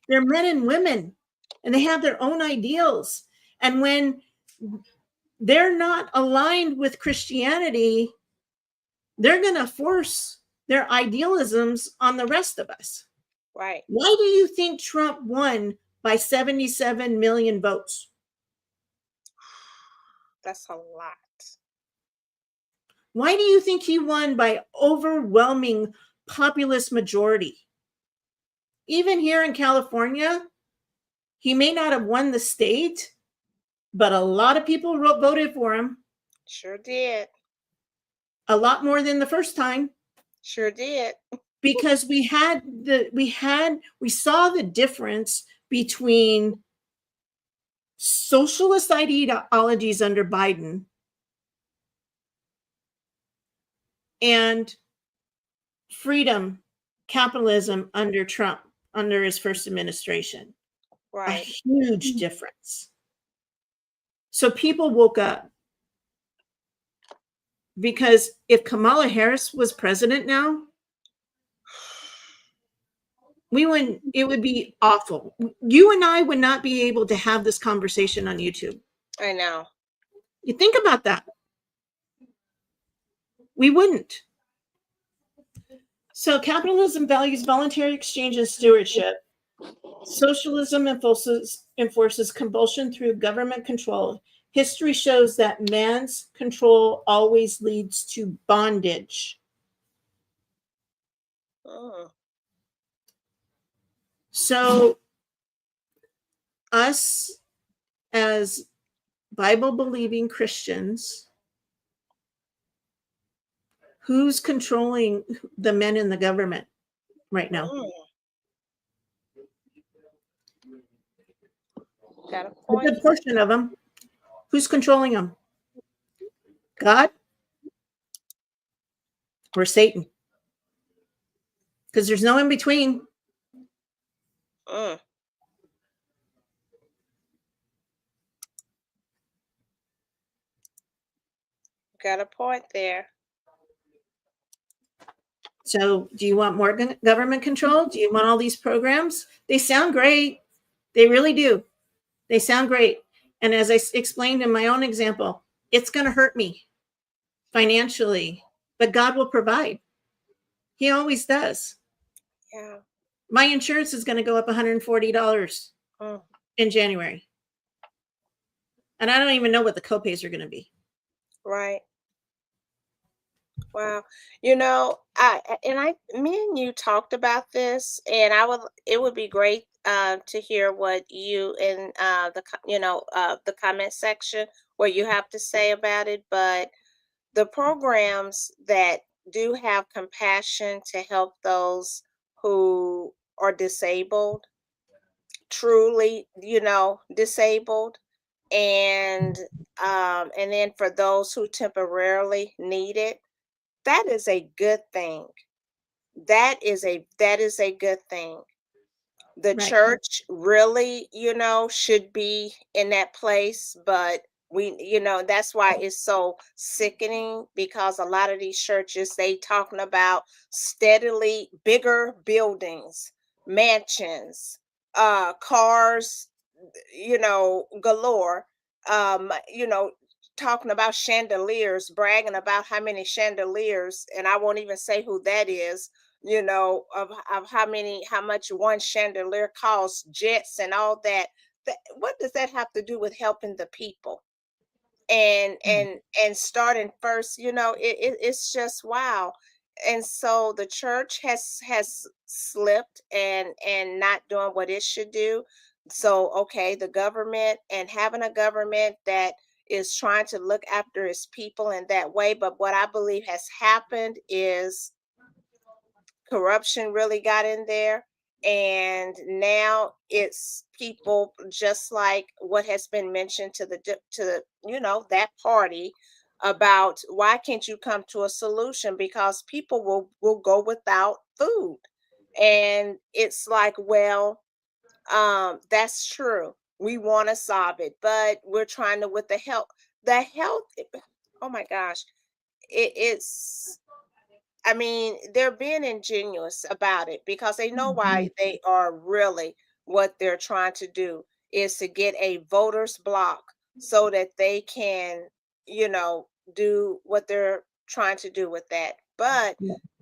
They're men and women, and they have their own ideals. And when they're not aligned with Christianity, they're going to force their idealisms on the rest of us. Right. Why do you think Trump won by 77 million votes? That's a lot. Why do you think he won by overwhelming populist majority? Even here in California, he may not have won the state, but a lot of people voted for him. Sure did. A lot more than the first time. Sure did. Because we saw the difference between socialist ideologies under Biden and freedom, capitalism under Trump, under his first administration. Right. A huge difference. So people woke up. Because if Kamala Harris was president now, it would be awful. You and I would not be able to have this conversation on YouTube. I know. You think about that. We wouldn't. So capitalism values voluntary exchange and stewardship. Socialism enforces compulsion through government control. History shows that man's control always leads to bondage. Oh. So us as Bible-believing Christians, who's controlling the men in the government right now? Got a A point. good portion of them. Who's controlling them? God or Satan? Because there's no in between. Got a point there. So do you want more government control? Do you want all these programs? They sound great. They really do. They sound great. And as I explained in my own example, it's going to hurt me financially, but God will provide. He always does. Yeah. My insurance is going to go up $140 in January. And I don't even know what the copays are going to be. Right. Wow. Me and you talked about this, and it would be great to hear what you in the comment section, what you have to say about it. But the programs that do have compassion to help those who are disabled, truly, disabled, and then for those who temporarily need it, that is a good thing. That is a good thing. The Right. church really, should be in that place, but that's why it's so sickening, because a lot of these churches, they talking about steadily bigger buildings, mansions, cars, galore, talking about chandeliers, bragging about how many chandeliers, and I won't even say who that is, of how much one chandelier costs, jets and all that. What does that have to do with helping the people? And starting first, it's just wow. And so the church has slipped and not doing what it should do. So okay, the government, and having a government that is trying to look after its people in that way. But what I believe has happened is corruption really got in there, and now it's people just like what has been mentioned to that party about why can't you come to a solution, because people will go without food. And it's like, well, that's true, we want to solve it, but we're trying to, with the health, oh my gosh, it's, I mean, they're being ingenious about it, because they know why they are really, what they're trying to do is to get a voters block so that they can, do what they're trying to do with that. But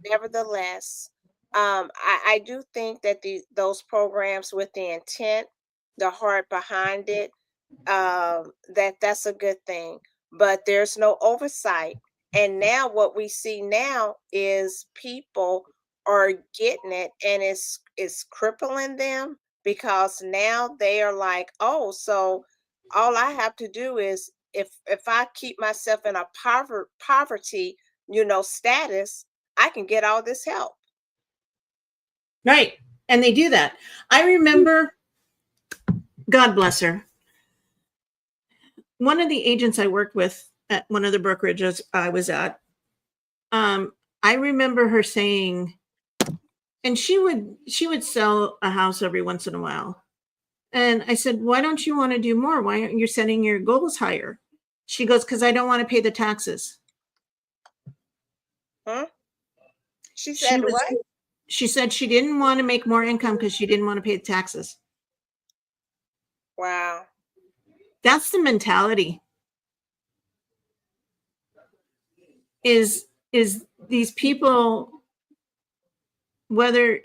nevertheless, I do think that those programs, with the intent, the heart behind it, that's a good thing. But there's no oversight. And now what we see now is people are getting it, and it's crippling them, because now they are like, oh, so all I have to do is, if I keep myself in a poverty, status, I can get all this help. Right. And they do that. I remember, God bless her, one of the agents I worked with at one of the brokerages I was at, I remember her saying, and she would sell a house every once in a while. And I said, why don't you want to do more? Why aren't you setting your goals higher? She goes, because I don't want to pay the taxes. Huh? She said what? She said she didn't want to make more income because she didn't want to pay the taxes. Wow. That's the mentality. Is these people, whether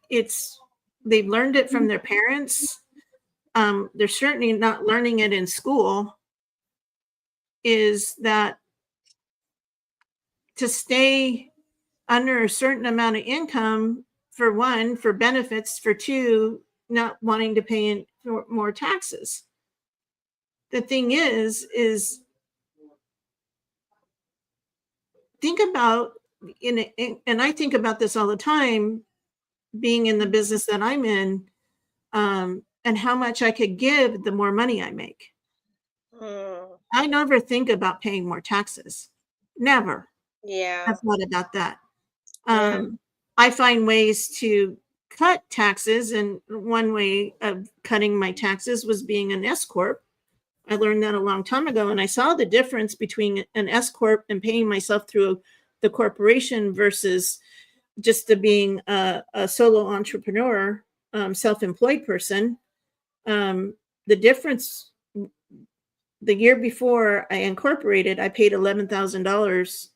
it's they've learned it from their parents, they're certainly not learning it in school, is that to stay under a certain amount of income, for one, for benefits, for two, not wanting to pay more taxes. The thing is think about, and I think about this all the time, being in the business that I'm in, and how much I could give the more money I make. I never think about paying more taxes. Never. Yeah. I've thought about that. I find ways to cut taxes, and one way of cutting my taxes was being an S corp. I learned that a long time ago, and I saw the difference between an S corp and paying myself through the corporation versus just being a solo entrepreneur, self-employed person. the difference, the year before I incorporated, I paid $11,000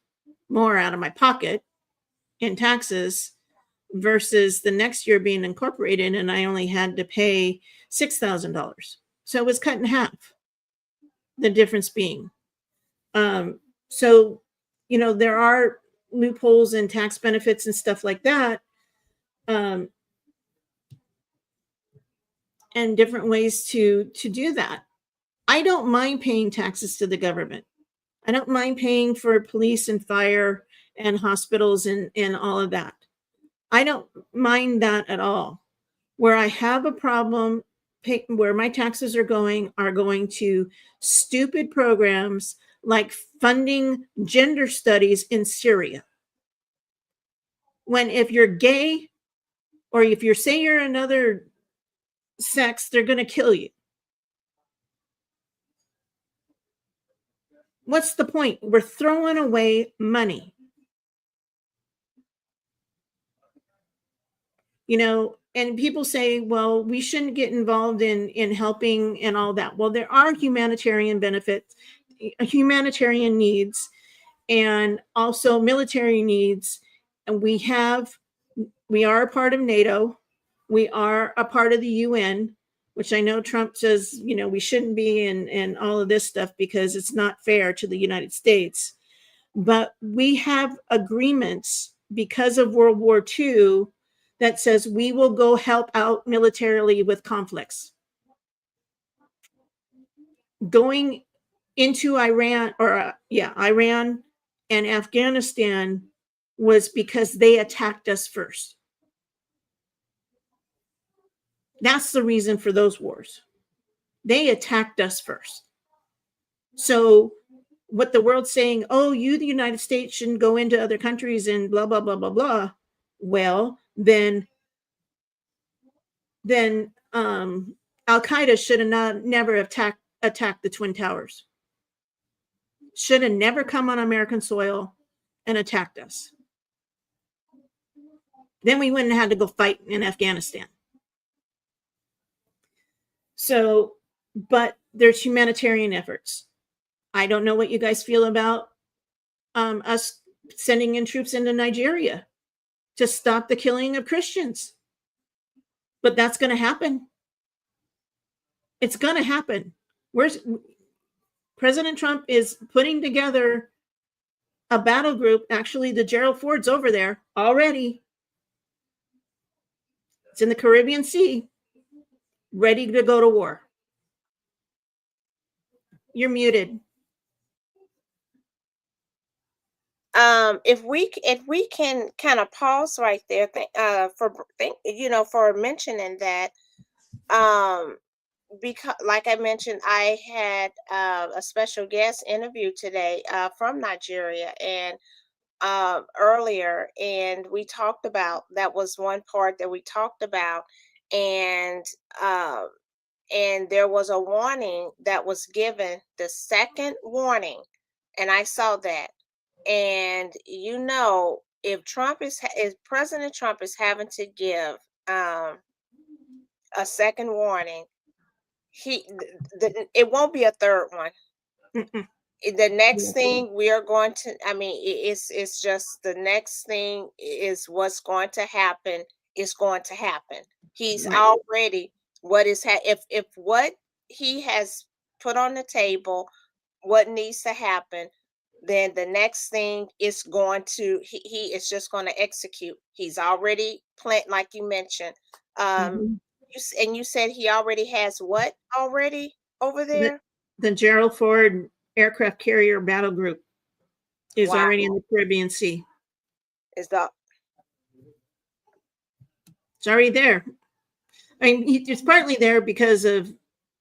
more out of my pocket in taxes versus the next year being incorporated, and I only had to pay $6,000. So it was cut in half. The difference being, so there are loopholes and tax benefits and stuff like that, and different ways to do that. I don't mind paying taxes to the government. I don't mind paying for police and fire and hospitals and all of that. I don't mind that at all. Where I have a problem, where my taxes are going to stupid programs like funding gender studies in Syria. When if you're gay or if you say you're another sex, they're going to kill you. What's the point? We're throwing away money. And people say, well, we shouldn't get involved in helping and all that. Well, there are humanitarian benefits, humanitarian needs, and also military needs. And we are a part of NATO. We are a part of the UN, which I know Trump says, we shouldn't be in all of this stuff because it's not fair to the United States. But we have agreements because of World War II that says we will go help out militarily with conflicts. Going into Iran and Afghanistan was because they attacked us first. That's the reason for those wars. They attacked us first. So what the world's saying, oh, the United States shouldn't go into other countries and blah, blah, blah, blah, blah. Well, then Al-Qaeda should have never attacked the Twin Towers. Should have never come on American soil and attacked us. Then we wouldn't have had to go fight in Afghanistan. So, but there's humanitarian efforts. I don't know what you guys feel about us sending in troops into Nigeria to stop the killing of Christians. But that's going to happen. It's going to happen. President Trump is putting together a battle group. Actually, the Gerald Ford's over there already. It's in the Caribbean Sea, ready to go to war. You're muted. If we can kind of pause right there, for mentioning that, because like I mentioned, I had a special guest interview today from Nigeria and earlier, and we talked about, that was one part that we talked about, and there was a warning that was given, the second warning, and I saw that. And if President Trump is having to give a second warning, it won't be a third one. The next thing we are going to, it's just the next thing is what's going to happen is going to happen. He's already if what he has put on the table, what needs to happen, then the next thing is going to, he is just going to execute. He's already planned, like you mentioned. You said he already has what already over there? The Gerald Ford aircraft carrier battle group is already in the Caribbean Sea. It's already there. It's partly there because of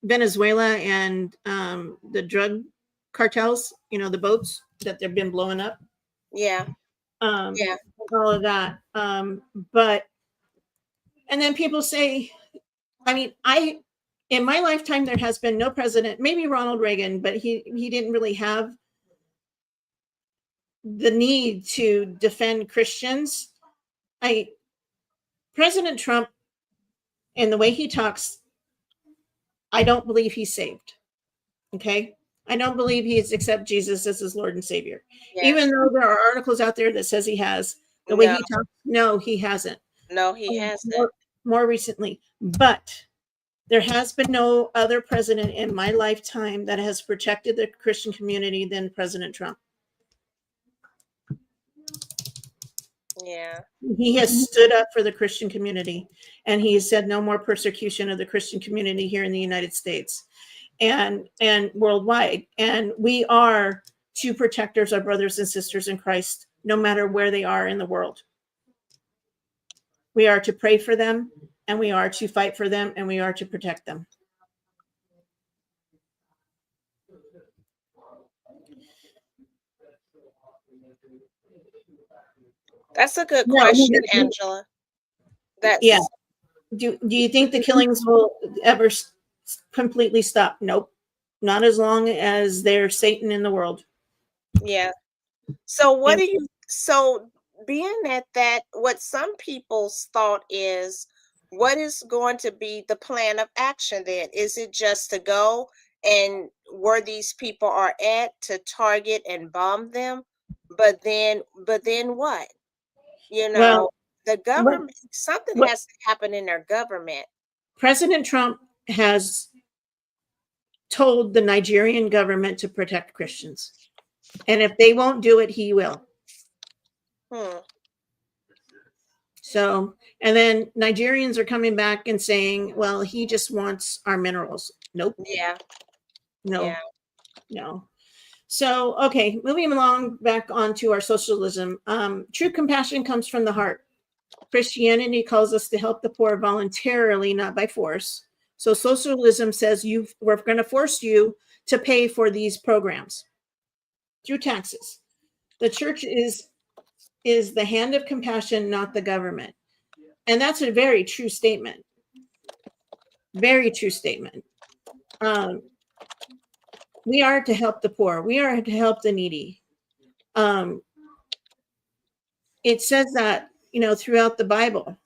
Venezuela and the drug cartels, the boats that they've been blowing up. All of that. But, and then people say, in my lifetime, there has been no president, maybe Ronald Reagan, but he didn't really have the need to defend Christians. President Trump, and the way he talks, I don't believe he's saved. Okay. I don't believe he has accepted Jesus as his Lord and Savior. Yes. Even though there are articles out there that says he has, the way he talks, no, he hasn't. No, he hasn't. More recently. But there has been no other president in my lifetime that has protected the Christian community than President Trump. Yeah. He has stood up for the Christian community, and he has said no more persecution of the Christian community here in the United States and worldwide. And we are to protectors, our brothers and sisters in Christ, no matter where they are in the world. We are to pray for them, and we are to fight for them, and we are to protect them. That's a good question, Angela. That's yeah. Do you think the killings will ever completely stop? Nope. Not as long as there's Satan in the world. Yeah. So what do you, so being at that, what some people's thought is, what is going to be the plan of action then? Is it just to go and where these people are at to target and bomb them? But then what? You know, Well, the government, something has to happen in their government. President Trump has told the Nigerian government to protect Christians. And if they won't do it, he will. So, and then Nigerians are coming back and saying, well, he just wants our minerals. Nope. Yeah. No. Yeah. No. So, okay, moving along back onto our socialism. True compassion comes from the heart. Christianity calls us to help the poor voluntarily, not by force. So socialism says we're going to force you to pay for these programs through taxes. The church is the hand of compassion, not the government. And that's a very true statement. Very true statement. We are to help the poor. We are to help the needy. It says that, throughout the Bible.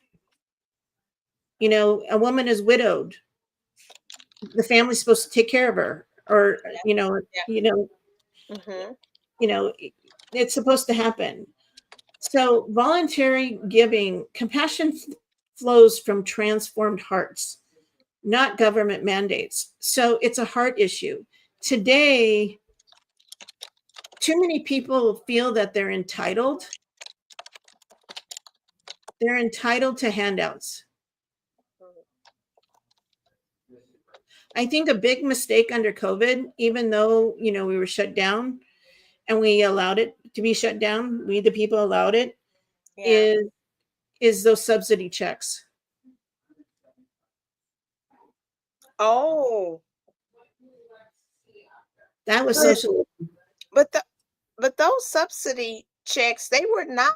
A woman is widowed. The family's supposed to take care of her, or it's supposed to happen. So voluntary giving, compassion flows from transformed hearts, not government mandates. So it's a heart issue. Today, too many people feel that they're entitled. They're entitled to handouts. I think a big mistake under COVID, even though, we were shut down and we allowed it to be shut down, we, the people, allowed it, is those subsidy checks. Oh. That was socialism. But those subsidy checks, they were not.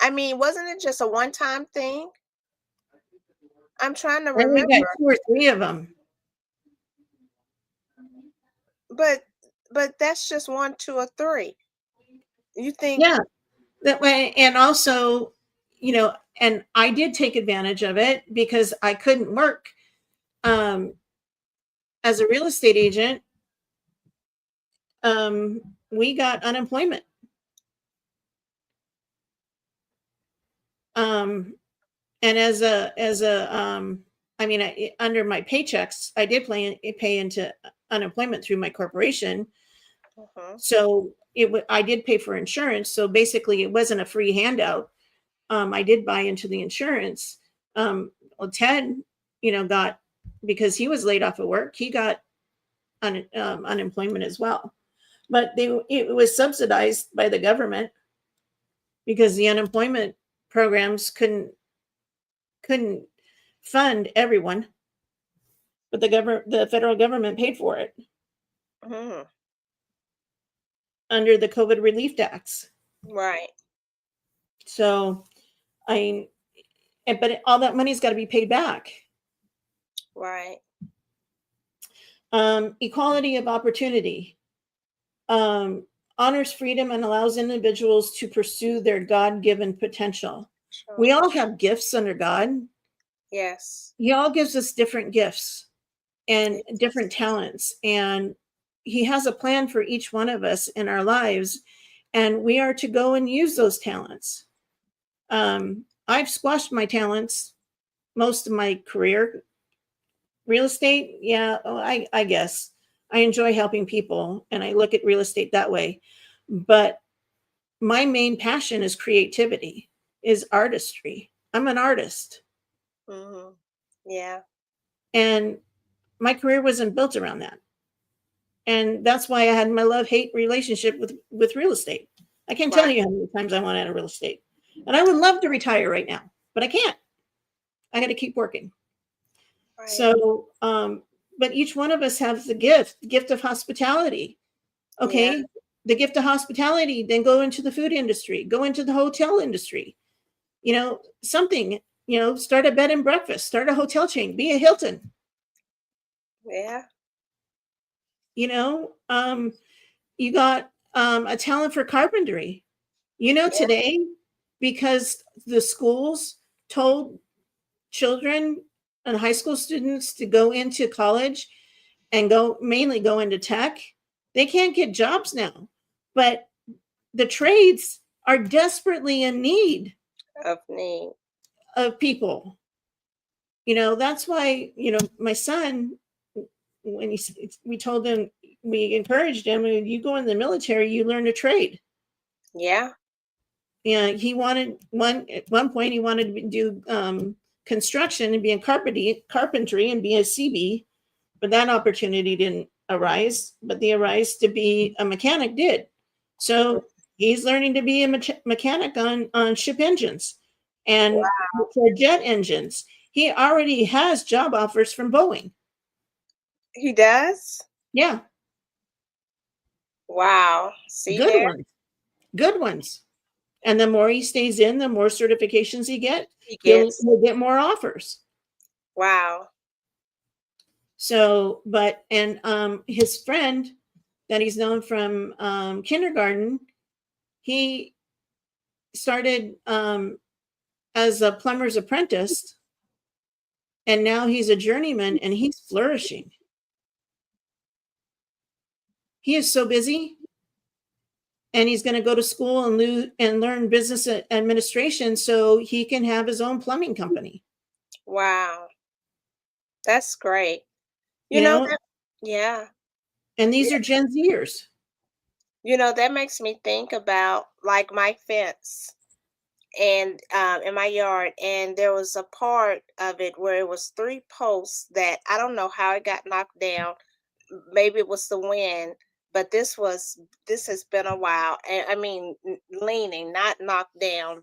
I mean, wasn't it just a one-time thing? I'm trying to remember. We got 2 or 3 of them. But that's just 1, 2, or 3. You think? Yeah, that way. And also, and I did take advantage of it because I couldn't work as a real estate agent. We got unemployment. And under my paychecks, I did pay into unemployment through my corporation. So I did pay for insurance. So basically it wasn't a free handout. I did buy into the insurance. Ted, got, because he was laid off of work, he got unemployment as well. But it was subsidized by the government because the unemployment programs couldn't fund everyone, but the federal government paid for it under the COVID relief tax. Right. So, but all that money's got to be paid back. Right. Equality of opportunity honors freedom and allows individuals to pursue their God-given potential. Sure. We all have gifts under God. Yes. He all gives us different gifts. and different talents. And he has a plan for each one of us in our lives, and we are to go and use those talents. I've squashed my talents most of my career. Real estate, yeah, I guess. I enjoy helping people, and I look at real estate that way. But my main passion is creativity, is artistry. I'm an artist. Mm-hmm. Yeah. And my career wasn't built around that. And that's why I had my love-hate relationship with real estate. I can't tell you how many times I went out of real estate. And I would love to retire right now, but I can't. I got to keep working. Right. So, but each one of us has the gift of hospitality. Okay. Yeah. The gift of hospitality, then go into the food industry, go into the hotel industry, something, start a bed and breakfast, start a hotel chain, be a Hilton. Yeah. You got a talent for carpentry, today, because the schools told children and high school students to go into college and mainly go into tech. They can't get jobs now, but the trades are desperately in need of people. That's why, my son, when we told him, we encouraged him, when you go in the military, you learn a trade. Yeah. Yeah. He wanted at one point he wanted to do construction and be in carpentry and be a CB, but that opportunity didn't arise. But the arise to be a mechanic did. So he's learning to be a mechanic on ship engines and for jet engines. He already has job offers from Boeing. He does? Yeah. Wow. See, good ones. And the more he stays in, the more certifications he gets. He'll get more offers. Wow. So, his friend that he's known from kindergarten, he started as a plumber's apprentice, and now he's a journeyman, and he's flourishing. He is so busy. And he's going to go to school and learn business administration so he can have his own plumbing company. Wow. That's great. Yeah. And these are Gen Zers. That makes me think about like my fence and in my yard. And there was a part of it where it was 3 posts that I don't know how it got knocked down. Maybe it was the wind. But this has been a while. And I mean, leaning, not knocked down,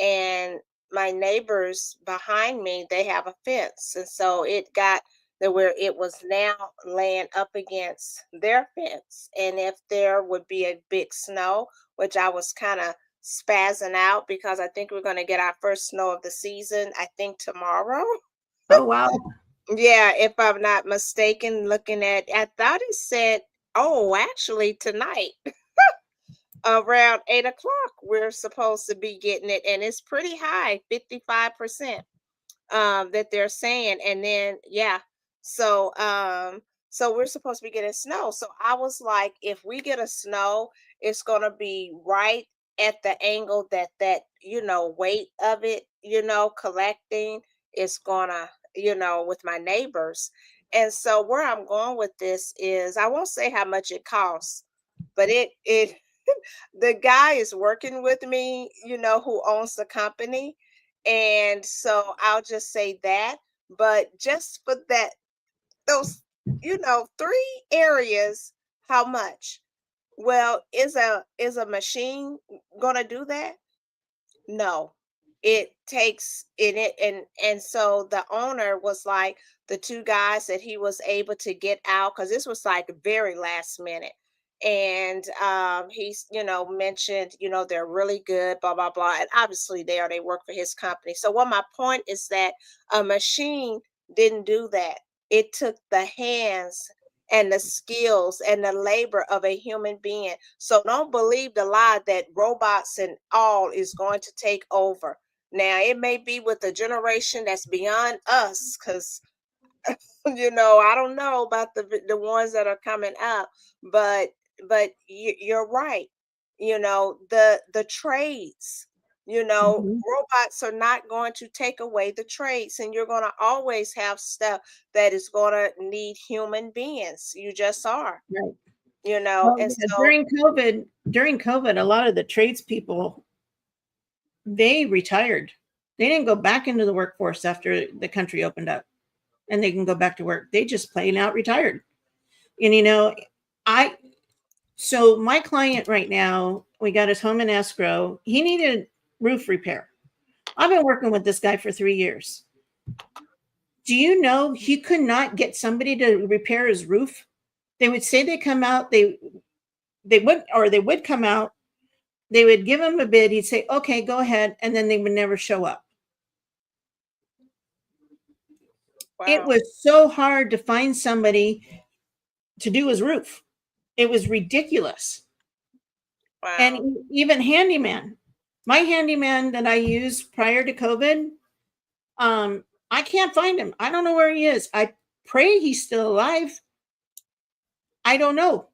and my neighbors behind me, they have a fence. And so it got to where it was now laying up against their fence. And if there would be a big snow, which I was kind of spazzing out because I think we're going to get our first snow of the season, I think tomorrow. Oh, wow. Yeah, if I'm not mistaken, I thought it said, actually tonight around 8:00 we're supposed to be getting it, and it's pretty high, 55% that they're saying. And then so we're supposed to be getting snow. So I was like, if we get a snow, it's gonna be right at the angle that weight of it collecting is gonna with my neighbors. And so where I'm going with this is, I won't say how much it costs, but it the guy is working with me, who owns the company. And so I'll just say that, but just for those 3 areas, how much? Well, is a machine gonna do that? No. It takes and so the owner was like, the 2 guys that he was able to get out, because this was like very last minute. And he's mentioned they're really good, blah blah blah, and obviously they work for his company. So what my point is that a machine didn't do that. It took the hands and the skills and the labor of a human being. So don't believe the lie that robots and all is going to take over. Now, it may be with a generation that's beyond us, because I don't know about the ones that are coming up, but you're right. The trades. Mhm. Robots are not going to take away the trades, and you're going to always have stuff that is going to need human beings. You just are. Right. And Well, yeah, so during COVID, a lot of the tradespeople, they retired. They didn't go back into the workforce after the country opened up and they can go back to work. They just plain out retired. And I so my client right now, we got his home in escrow. He needed roof repair. I've been working with this guy for 3 years. Do you know he could not get somebody to repair his roof? They would say they come out, they would come out, they would give him a bid, he'd say, "Okay, go ahead," and then they would never show up. It wow, was so hard to find somebody to do his roof. It was ridiculous. And wow, even handyman. My handyman that I used prior to COVID, I can't find him. I don't know where he is. I pray he's still alive. I don't know.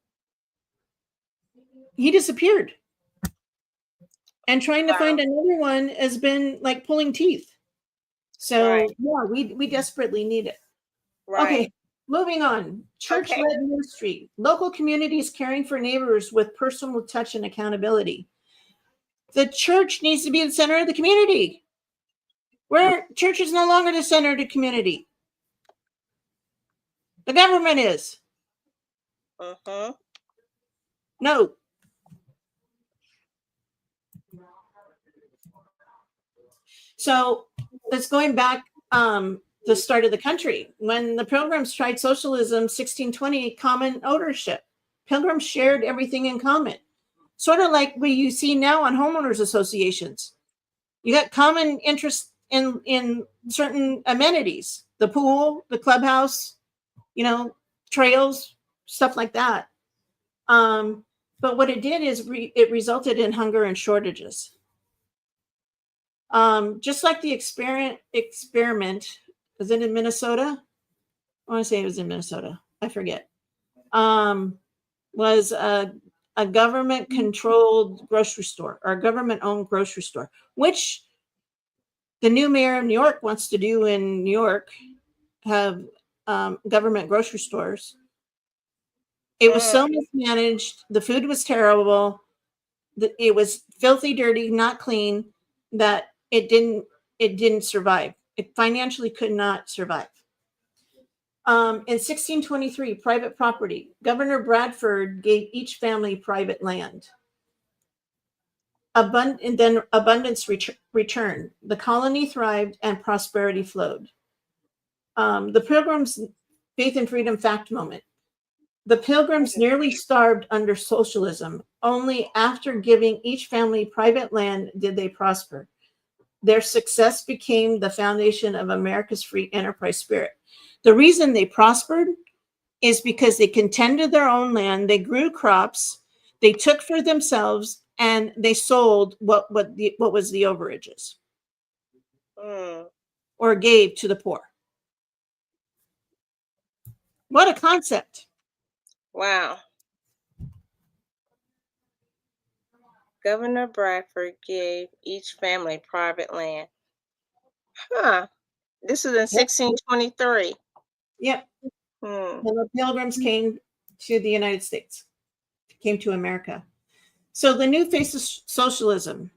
He disappeared. And trying to wow. find another one has been like pulling teeth. So Right, yeah, we desperately need it. right. Okay, moving on. Okay. Church-led ministry. Local communities caring for neighbors with personal touch and accountability. The church needs to be the center of the community. Where church is no longer the center of the community. The government is. Uh-huh. No. So it's going back the start of the country. When the Pilgrims tried socialism, 1620, common ownership. Pilgrims shared everything in common. Sort of like what you see now on homeowners associations. You got common interest in certain amenities, the pool, the clubhouse, trails, stuff like that. But what it did is it resulted in hunger and shortages. Just like the experiment, was it in Minnesota? I want to say it was in Minnesota. I forget. Was a government controlled grocery store or a government owned grocery store, which the new mayor of New York wants to do in New York, have government grocery stores. It was so mismanaged. The food was terrible. It was filthy, dirty, not clean, that it didn't survive. It financially could not survive. In 1623, private property. Governor Bradford gave each family private land. And then abundance returned. The colony thrived and prosperity flowed. The Pilgrims' faith and freedom fact moment. The Pilgrims nearly starved under socialism. Only after giving each family private land did they prosper. Their success became the foundation of America's free enterprise spirit. The reason they prospered is because they contended their own land, they grew crops, they took for themselves, and they sold what was the overages, or gave to the poor. What a concept. Wow. Governor Bradford gave each family private land. Huh. This is in 1623. Yep. Hmm. When the Pilgrims came to the United States, came to America. So the new face of socialism,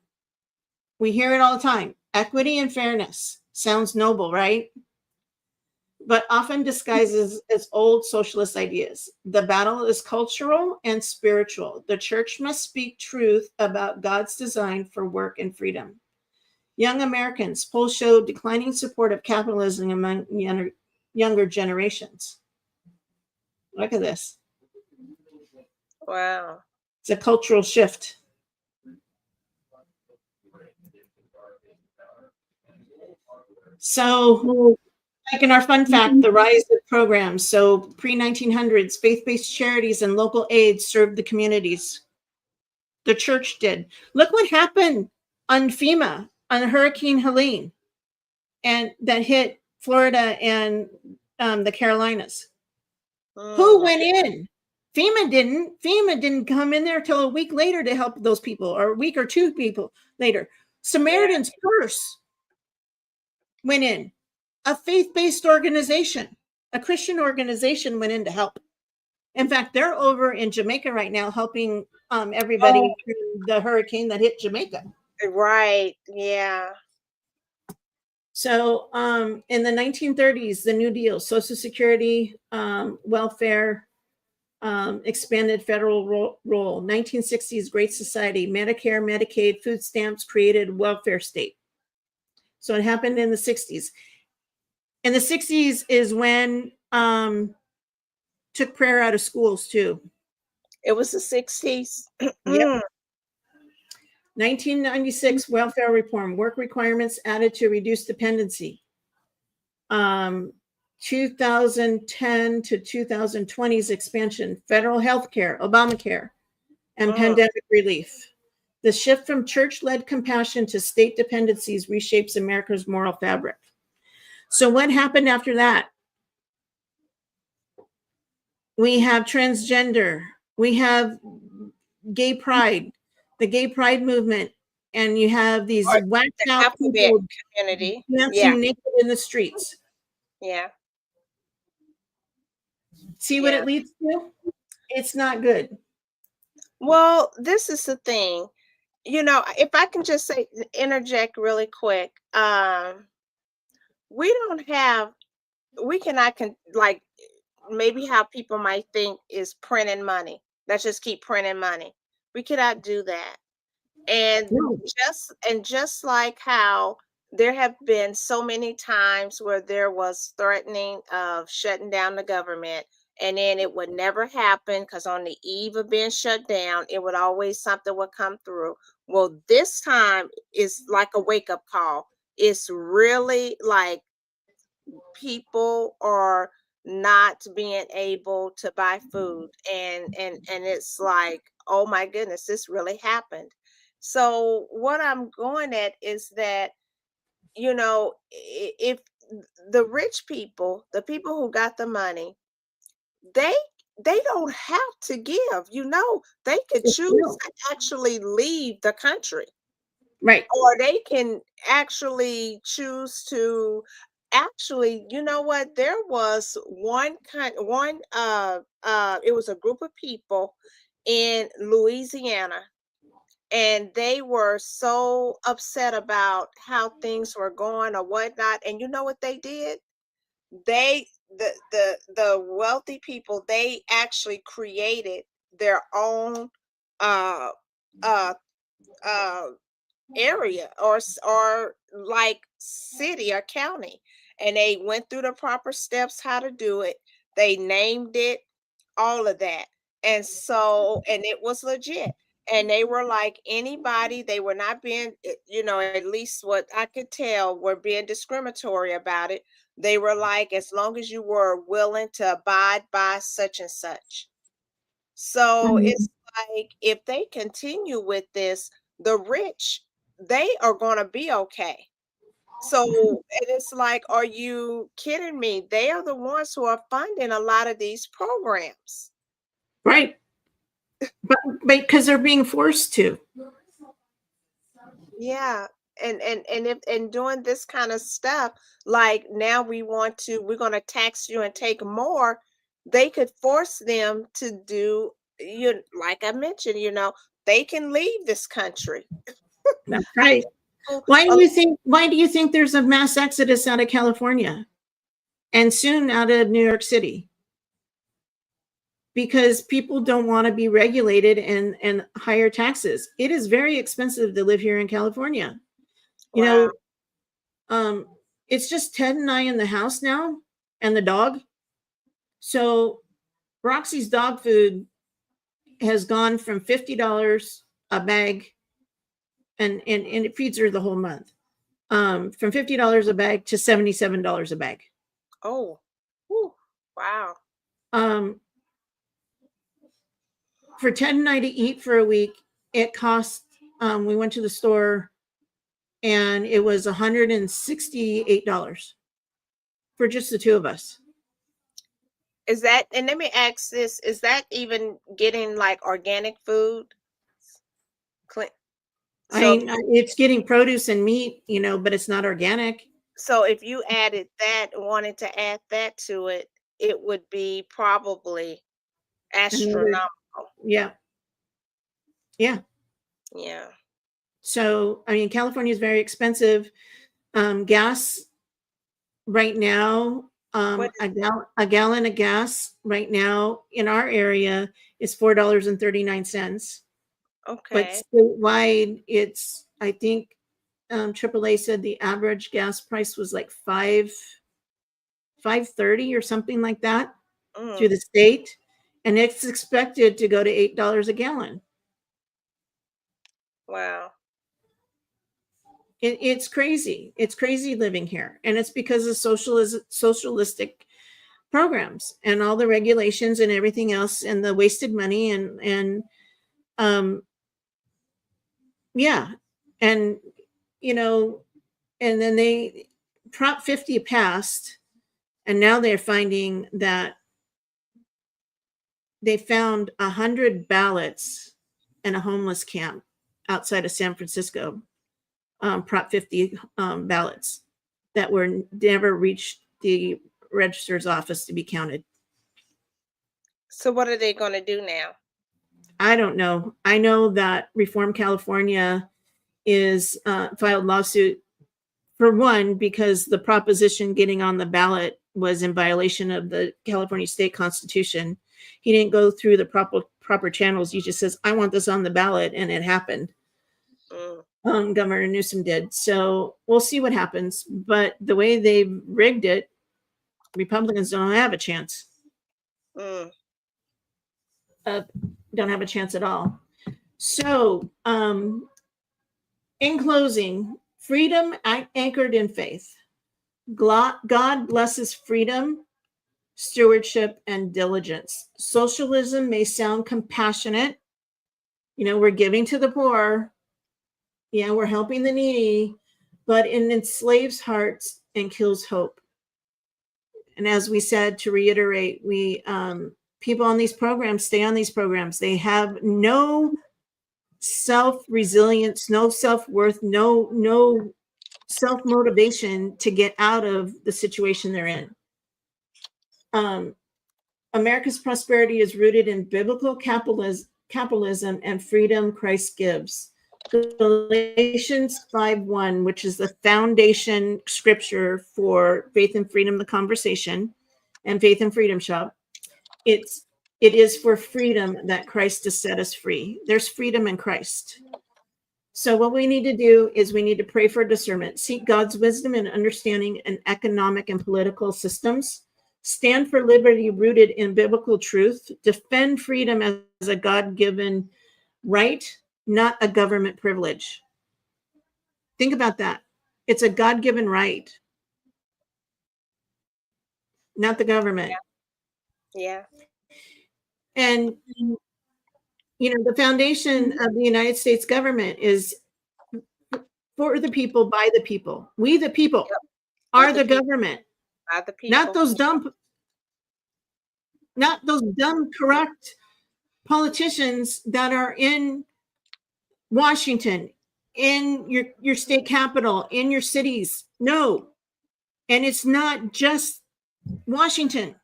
we hear it all the time. Equity and fairness. Sounds noble, right? But often disguises as old socialist ideas. The battle is cultural and spiritual. The church must speak truth about God's design for work and freedom. Young Americans, polls show declining support of capitalism among younger generations. Look at this. Wow. It's a cultural shift. So, like in our fun fact, the rise of programs. So, pre-1900s, faith-based charities and local aid served the communities. The church did. Look what happened on FEMA, on Hurricane Helene, and that hit Florida and the Carolinas. Who went in? FEMA didn't. FEMA didn't come in there till a week later to help those people, or a week or two people later. Samaritan's Purse went in. A faith-based organization, a Christian organization went in to help. In fact, they're over in Jamaica right now helping everybody through the hurricane that hit Jamaica. Right. Yeah. So in the 1930s, the New Deal, Social Security, welfare, expanded federal role. 1960s, Great Society, Medicare, Medicaid, food stamps, created welfare state. So it happened in the 60s. And the 60s is when took prayer out of schools too. It was the 60s. Yep. 1996, welfare reform, work requirements added to reduce dependency. 2010 to 2020's expansion, federal health care, Obamacare, and pandemic relief. The shift from church-led compassion to state dependencies reshapes America's moral fabric. So what happened after that? We have transgender, we have gay pride, the gay pride movement, and you have these whacked out people community dancing naked in the streets. Yeah. See what it leads to? It's not good. Well, this is the thing. You know, if I can just say, interject really quick. We cannot like maybe how people might think is printing money. Let's just keep printing money. We cannot do that. And just like how there have been so many times where there was threatening of shutting down the government, and then it would never happen because on the eve of being shut down, it would always something would come through. Well, this time is like a wake-up call. It's really like people are not being able to buy food, and it's like, oh my goodness, this really happened. So what I'm going at is that, you know, if the rich people, the people who got the money, they don't have to give, you know, they could choose to actually leave the country. Right. Or they can actually choose to you know what, there was it was a group of people in Louisiana, and they were so upset about how things were going or whatnot. And you know what they did? The wealthy people, they actually created their own area or like city or county, and they went through the proper steps how to do it. They named it, all of that. And so, and it was legit. And they were like anybody, they were not being, you know, at least what I could tell, were being discriminatory about it. They were like, as long as you were willing to abide by such and such. So it's like, if they continue with this, the rich, they are going to be okay. So, and it's like, are you kidding me? They are the ones who are funding a lot of these programs. Right. But because they're being forced to. Yeah. And doing this kind of stuff, like now we're going to tax you and take more. They could force them to do, like I mentioned, you know, they can leave this country. That's right. Why do you think there's a mass exodus out of California and soon out of New York City? Because people don't want to be regulated and higher taxes. It is very expensive to live here in California. You know, it's just Ted and I in the house now, and the dog. So Roxy's dog food has gone from $50 a bag, and it feeds her the whole month, from $50 a bag to $77 a bag. Oh, whew, wow. For Ted and I to eat for a week, it cost, we went to the store and it was $168 for just the two of us. Is that, and let me ask this, is that even getting like organic food? So, It's getting produce and meat, but it's not organic. so if you added that, wanted to add that to it, it would be probably Another, astronomical. yeah. Yeah. Yeah. So, California is very expensive. Gas right now, a gallon of gas right now in our area is $4.39. But Okay. statewide, it's, I think, AAA said the average gas price was like $5.30 or something like that through the state, and it's expected to go to $8 a gallon. Wow. It's crazy. It's crazy living here, and it's because of socialistic programs and all the regulations and everything else, and the wasted money and yeah, and and then Prop 50 passed, and now they're finding that they found 100 ballots in a homeless camp outside of San Francisco. Prop 50 ballots that were never reached the registrar's office to be counted. So what are they going to do now? I don't know. I know that Reform California is filed lawsuit, for one, because the proposition getting on the ballot was in violation of the California state constitution. He didn't go through the proper channels. He just says, I want this on the ballot, and it happened. Governor Newsom did. So we'll see what happens. But the way they rigged it, Republicans don't have a chance. Don't have a chance at all. So, in closing, freedom anchored in faith. God blesses freedom, stewardship, and diligence. Socialism may sound compassionate. We're giving to the poor. Yeah, we're helping the needy, but it enslaves hearts and kills hope. And as we said, to reiterate, people on these programs stay on these programs. They have no self-resilience, no self-worth, no self-motivation to get out of the situation they're in. America's prosperity is rooted in biblical capitalism and freedom Christ gives. Galatians 5:1, which is the foundation scripture for Faith and Freedom, the conversation, and Faith and Freedom Shop. It is for freedom that Christ has set us free. There's freedom in Christ. So what we need to do is we need to pray for discernment, seek God's wisdom and understanding in economic and political systems, stand for liberty rooted in biblical truth, defend freedom as a God-given right, not a government privilege. Think about that. It's a God-given right, not the government. Yeah. And, the foundation of the United States government is for the people, by the people. We, the people, are the government, not those dumb, corrupt politicians that are in Washington, in your state capital, in your cities. No. And it's not just Washington.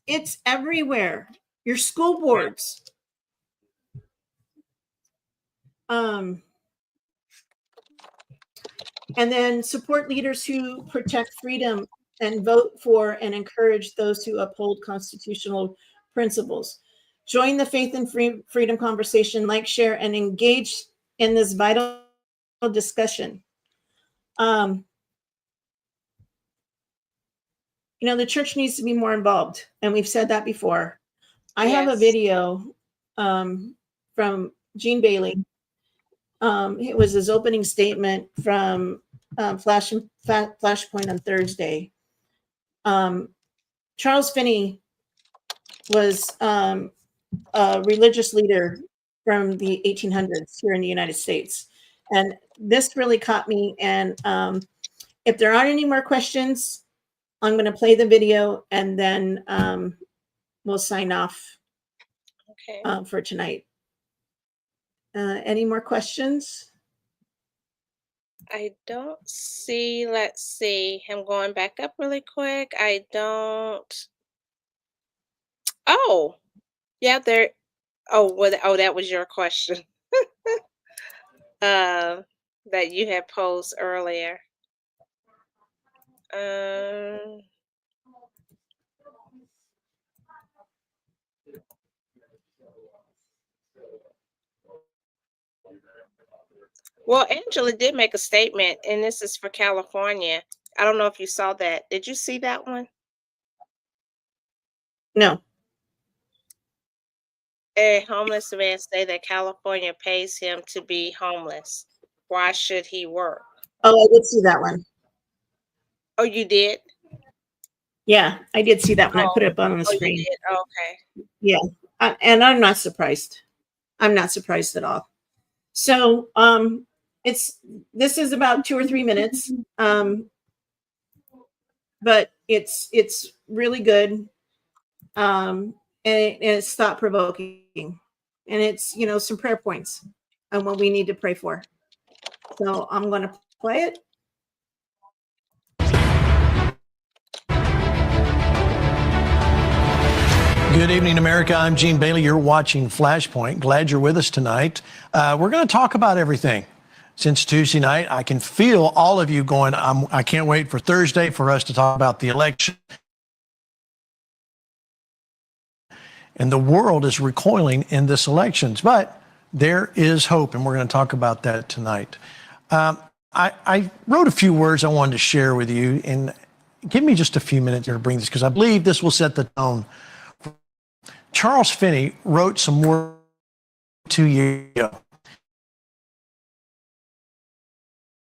It's everywhere. Your school boards. And then support leaders who protect freedom and vote for and encourage those who uphold constitutional principles. Join the Faith and Freedom conversation, like, share, and engage in this vital discussion. The church needs to be more involved, and we've said that before. I have a video from Gene Bailey. It was his opening statement from Flashpoint on Thursday. Charles Finney was a religious leader from the 1800s here in the United States. And this really caught me. And if there aren't any more questions, I'm going to play the video and then we'll sign off for tonight. Any more questions? I don't see. Let's see. I'm going back up really quick. I don't. Oh, yeah, there. Oh, oh, that was your question. That you had posed earlier. Well, Angela did make a statement, and this is for California. I don't know if you saw that. Did you see that one? No. A homeless man say that California pays him to be homeless. Why should he work? Oh, I did see that one. Oh, you did? Yeah, I did see that one. I put it up on the Oh, screen. you did? Okay. Yeah, and I'm not surprised. I'm not surprised at all. So this is about 2 or 3 minutes, but it's really good, and it's thought provoking, and it's some prayer points on what we need to pray for. So I'm going to play it. Good evening, America. I'm Gene Bailey. You're watching Flashpoint. Glad you're with us tonight. We're going to talk about everything. Since Tuesday night, I can feel all of you going, I can't wait for Thursday for us to talk about the election. And the world is recoiling in this elections, but there is hope, and we're going to talk about that tonight. I wrote a few words I wanted to share with you, and give me just a few minutes here to bring this, because I believe this will set the tone. Charles Finney wrote some words 2 years ago.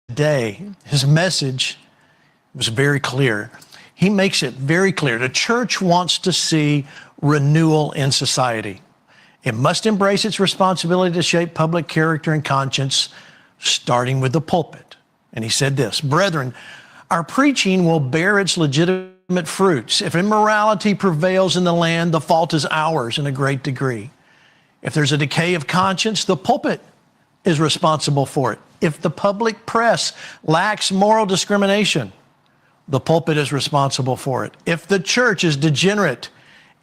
Today, his message was very clear. He makes it very clear. The church wants to see renewal in society. It must embrace its responsibility to shape public character and conscience, starting with the pulpit. And he said this, "Brethren, our preaching will bear its legitimate fruits. If immorality prevails in the land, the fault is ours in a great degree. If there's a decay of conscience, the pulpit is responsible for it. If the public press lacks moral discrimination, the pulpit is responsible for it. If the church is degenerate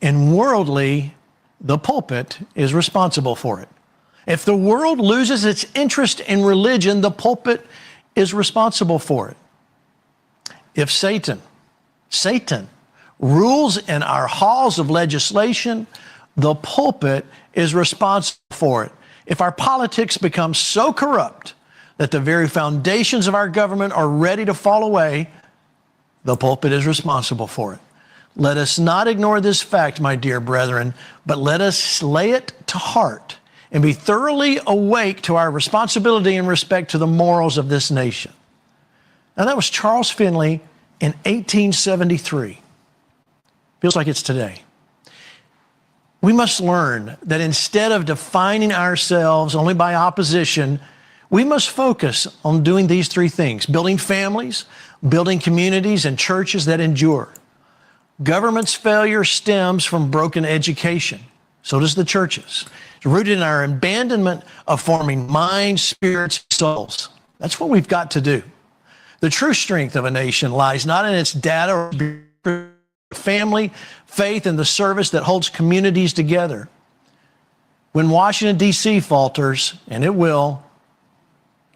and worldly, the pulpit is responsible for it. If the world loses its interest in religion, the pulpit is responsible for it. If Satan rules in our halls of legislation, the pulpit is responsible for it. If our politics become so corrupt that the very foundations of our government are ready to fall away, the pulpit is responsible for it. Let us not ignore this fact, my dear brethren, but let us lay it to heart and be thoroughly awake to our responsibility in respect to the morals of this nation." Now, that was Charles Finney in 1873. Feels like it's today. We must learn that instead of defining ourselves only by opposition, we must focus on doing these three things: building families, building communities and churches that endure. Government's failure stems from broken education. So does the church's. It's rooted in our abandonment of forming minds, spirits, souls. That's what we've got to do. The true strength of a nation lies not in its data or family, faith, and the service that holds communities together. When Washington, D.C. falters, and it will,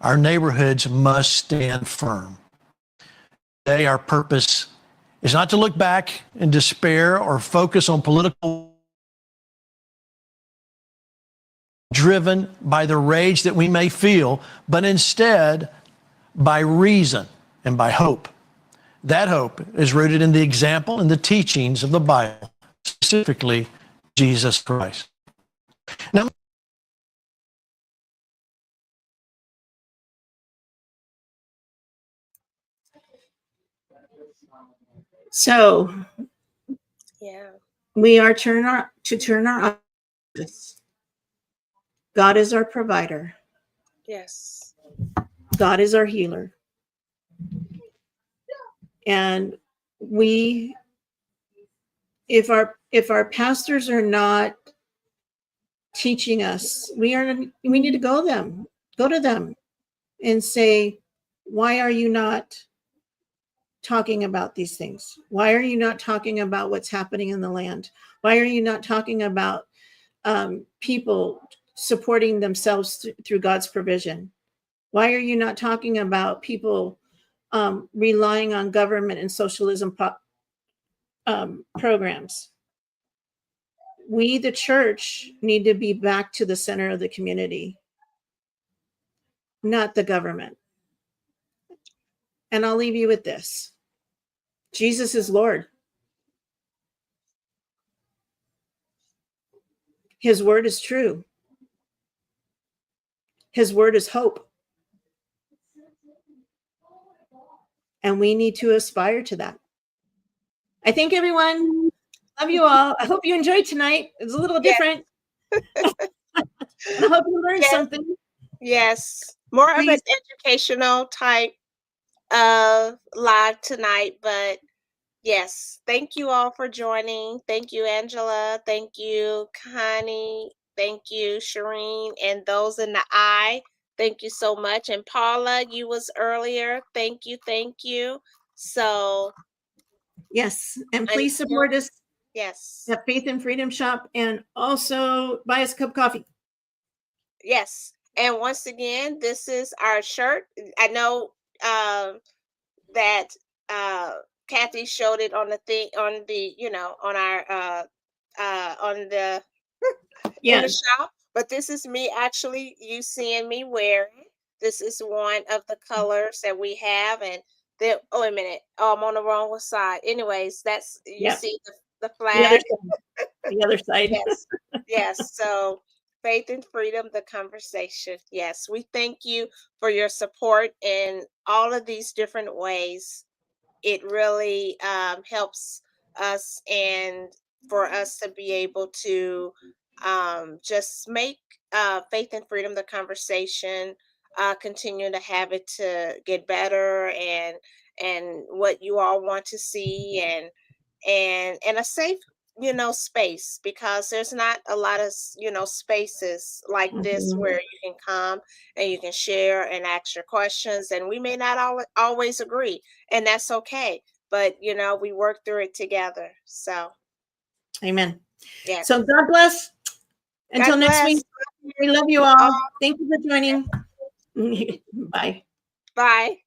our neighborhoods must stand firm. Today, our purpose is not to look back in despair or focus on political driven by the rage that we may feel, but instead by reason and by hope. That hope is rooted in the example and the teachings of the Bible, specifically Jesus Christ. Now, So Yeah. we are to turn our eyes. God is our provider. Yes. God is our healer. And if our pastors are not teaching us, we need to go to them and say, why are you not talking about these things? Why are you not talking about what's happening in the land? Why are you not talking about people supporting themselves through God's provision? Why are you not talking about people relying on government and socialism programs? We, the church, need to be back to the center of the community, not the government. And I'll leave you with this. Jesus is Lord. His word is true. His word is hope. And we need to aspire to that. I thank everyone. Love you all. I hope you enjoyed tonight. It was a little different. I hope you learned something. Yes. More of an educational type of live tonight, but yes, thank you all for joining. Thank you, Angela. Thank you, Connie. Thank you, Shireen, and those in the eye. Thank you so much. And Paula, you was earlier. Thank you. Thank you. So yes, and please support us. Yes. At Faith and Freedom Shop, and also buy us a cup of coffee. Yes. And once again, this is our shirt. I know that Kathy showed it on the thing, on the, on our on the in the shop, but this is me actually, you seeing me wear it. This is one of the colors that we have, and then oh, wait a minute, I'm on the wrong side. Anyways, that's see the flag. The other side. Yes. Yes. So Faith and Freedom, the conversation. Yes, we thank you for your support in all of these different ways. It really helps us, and for us to be able to just make Faith and Freedom the conversation, continue to have it to get better, and what you all want to see, and a safe space, because there's not a lot of spaces like this where you can come and you can share and ask your questions, and we may not always agree, and that's okay, but we work through it together. So amen. Yeah. So God bless. Until next week, we love you all. Thank you for joining. Bye. Bye.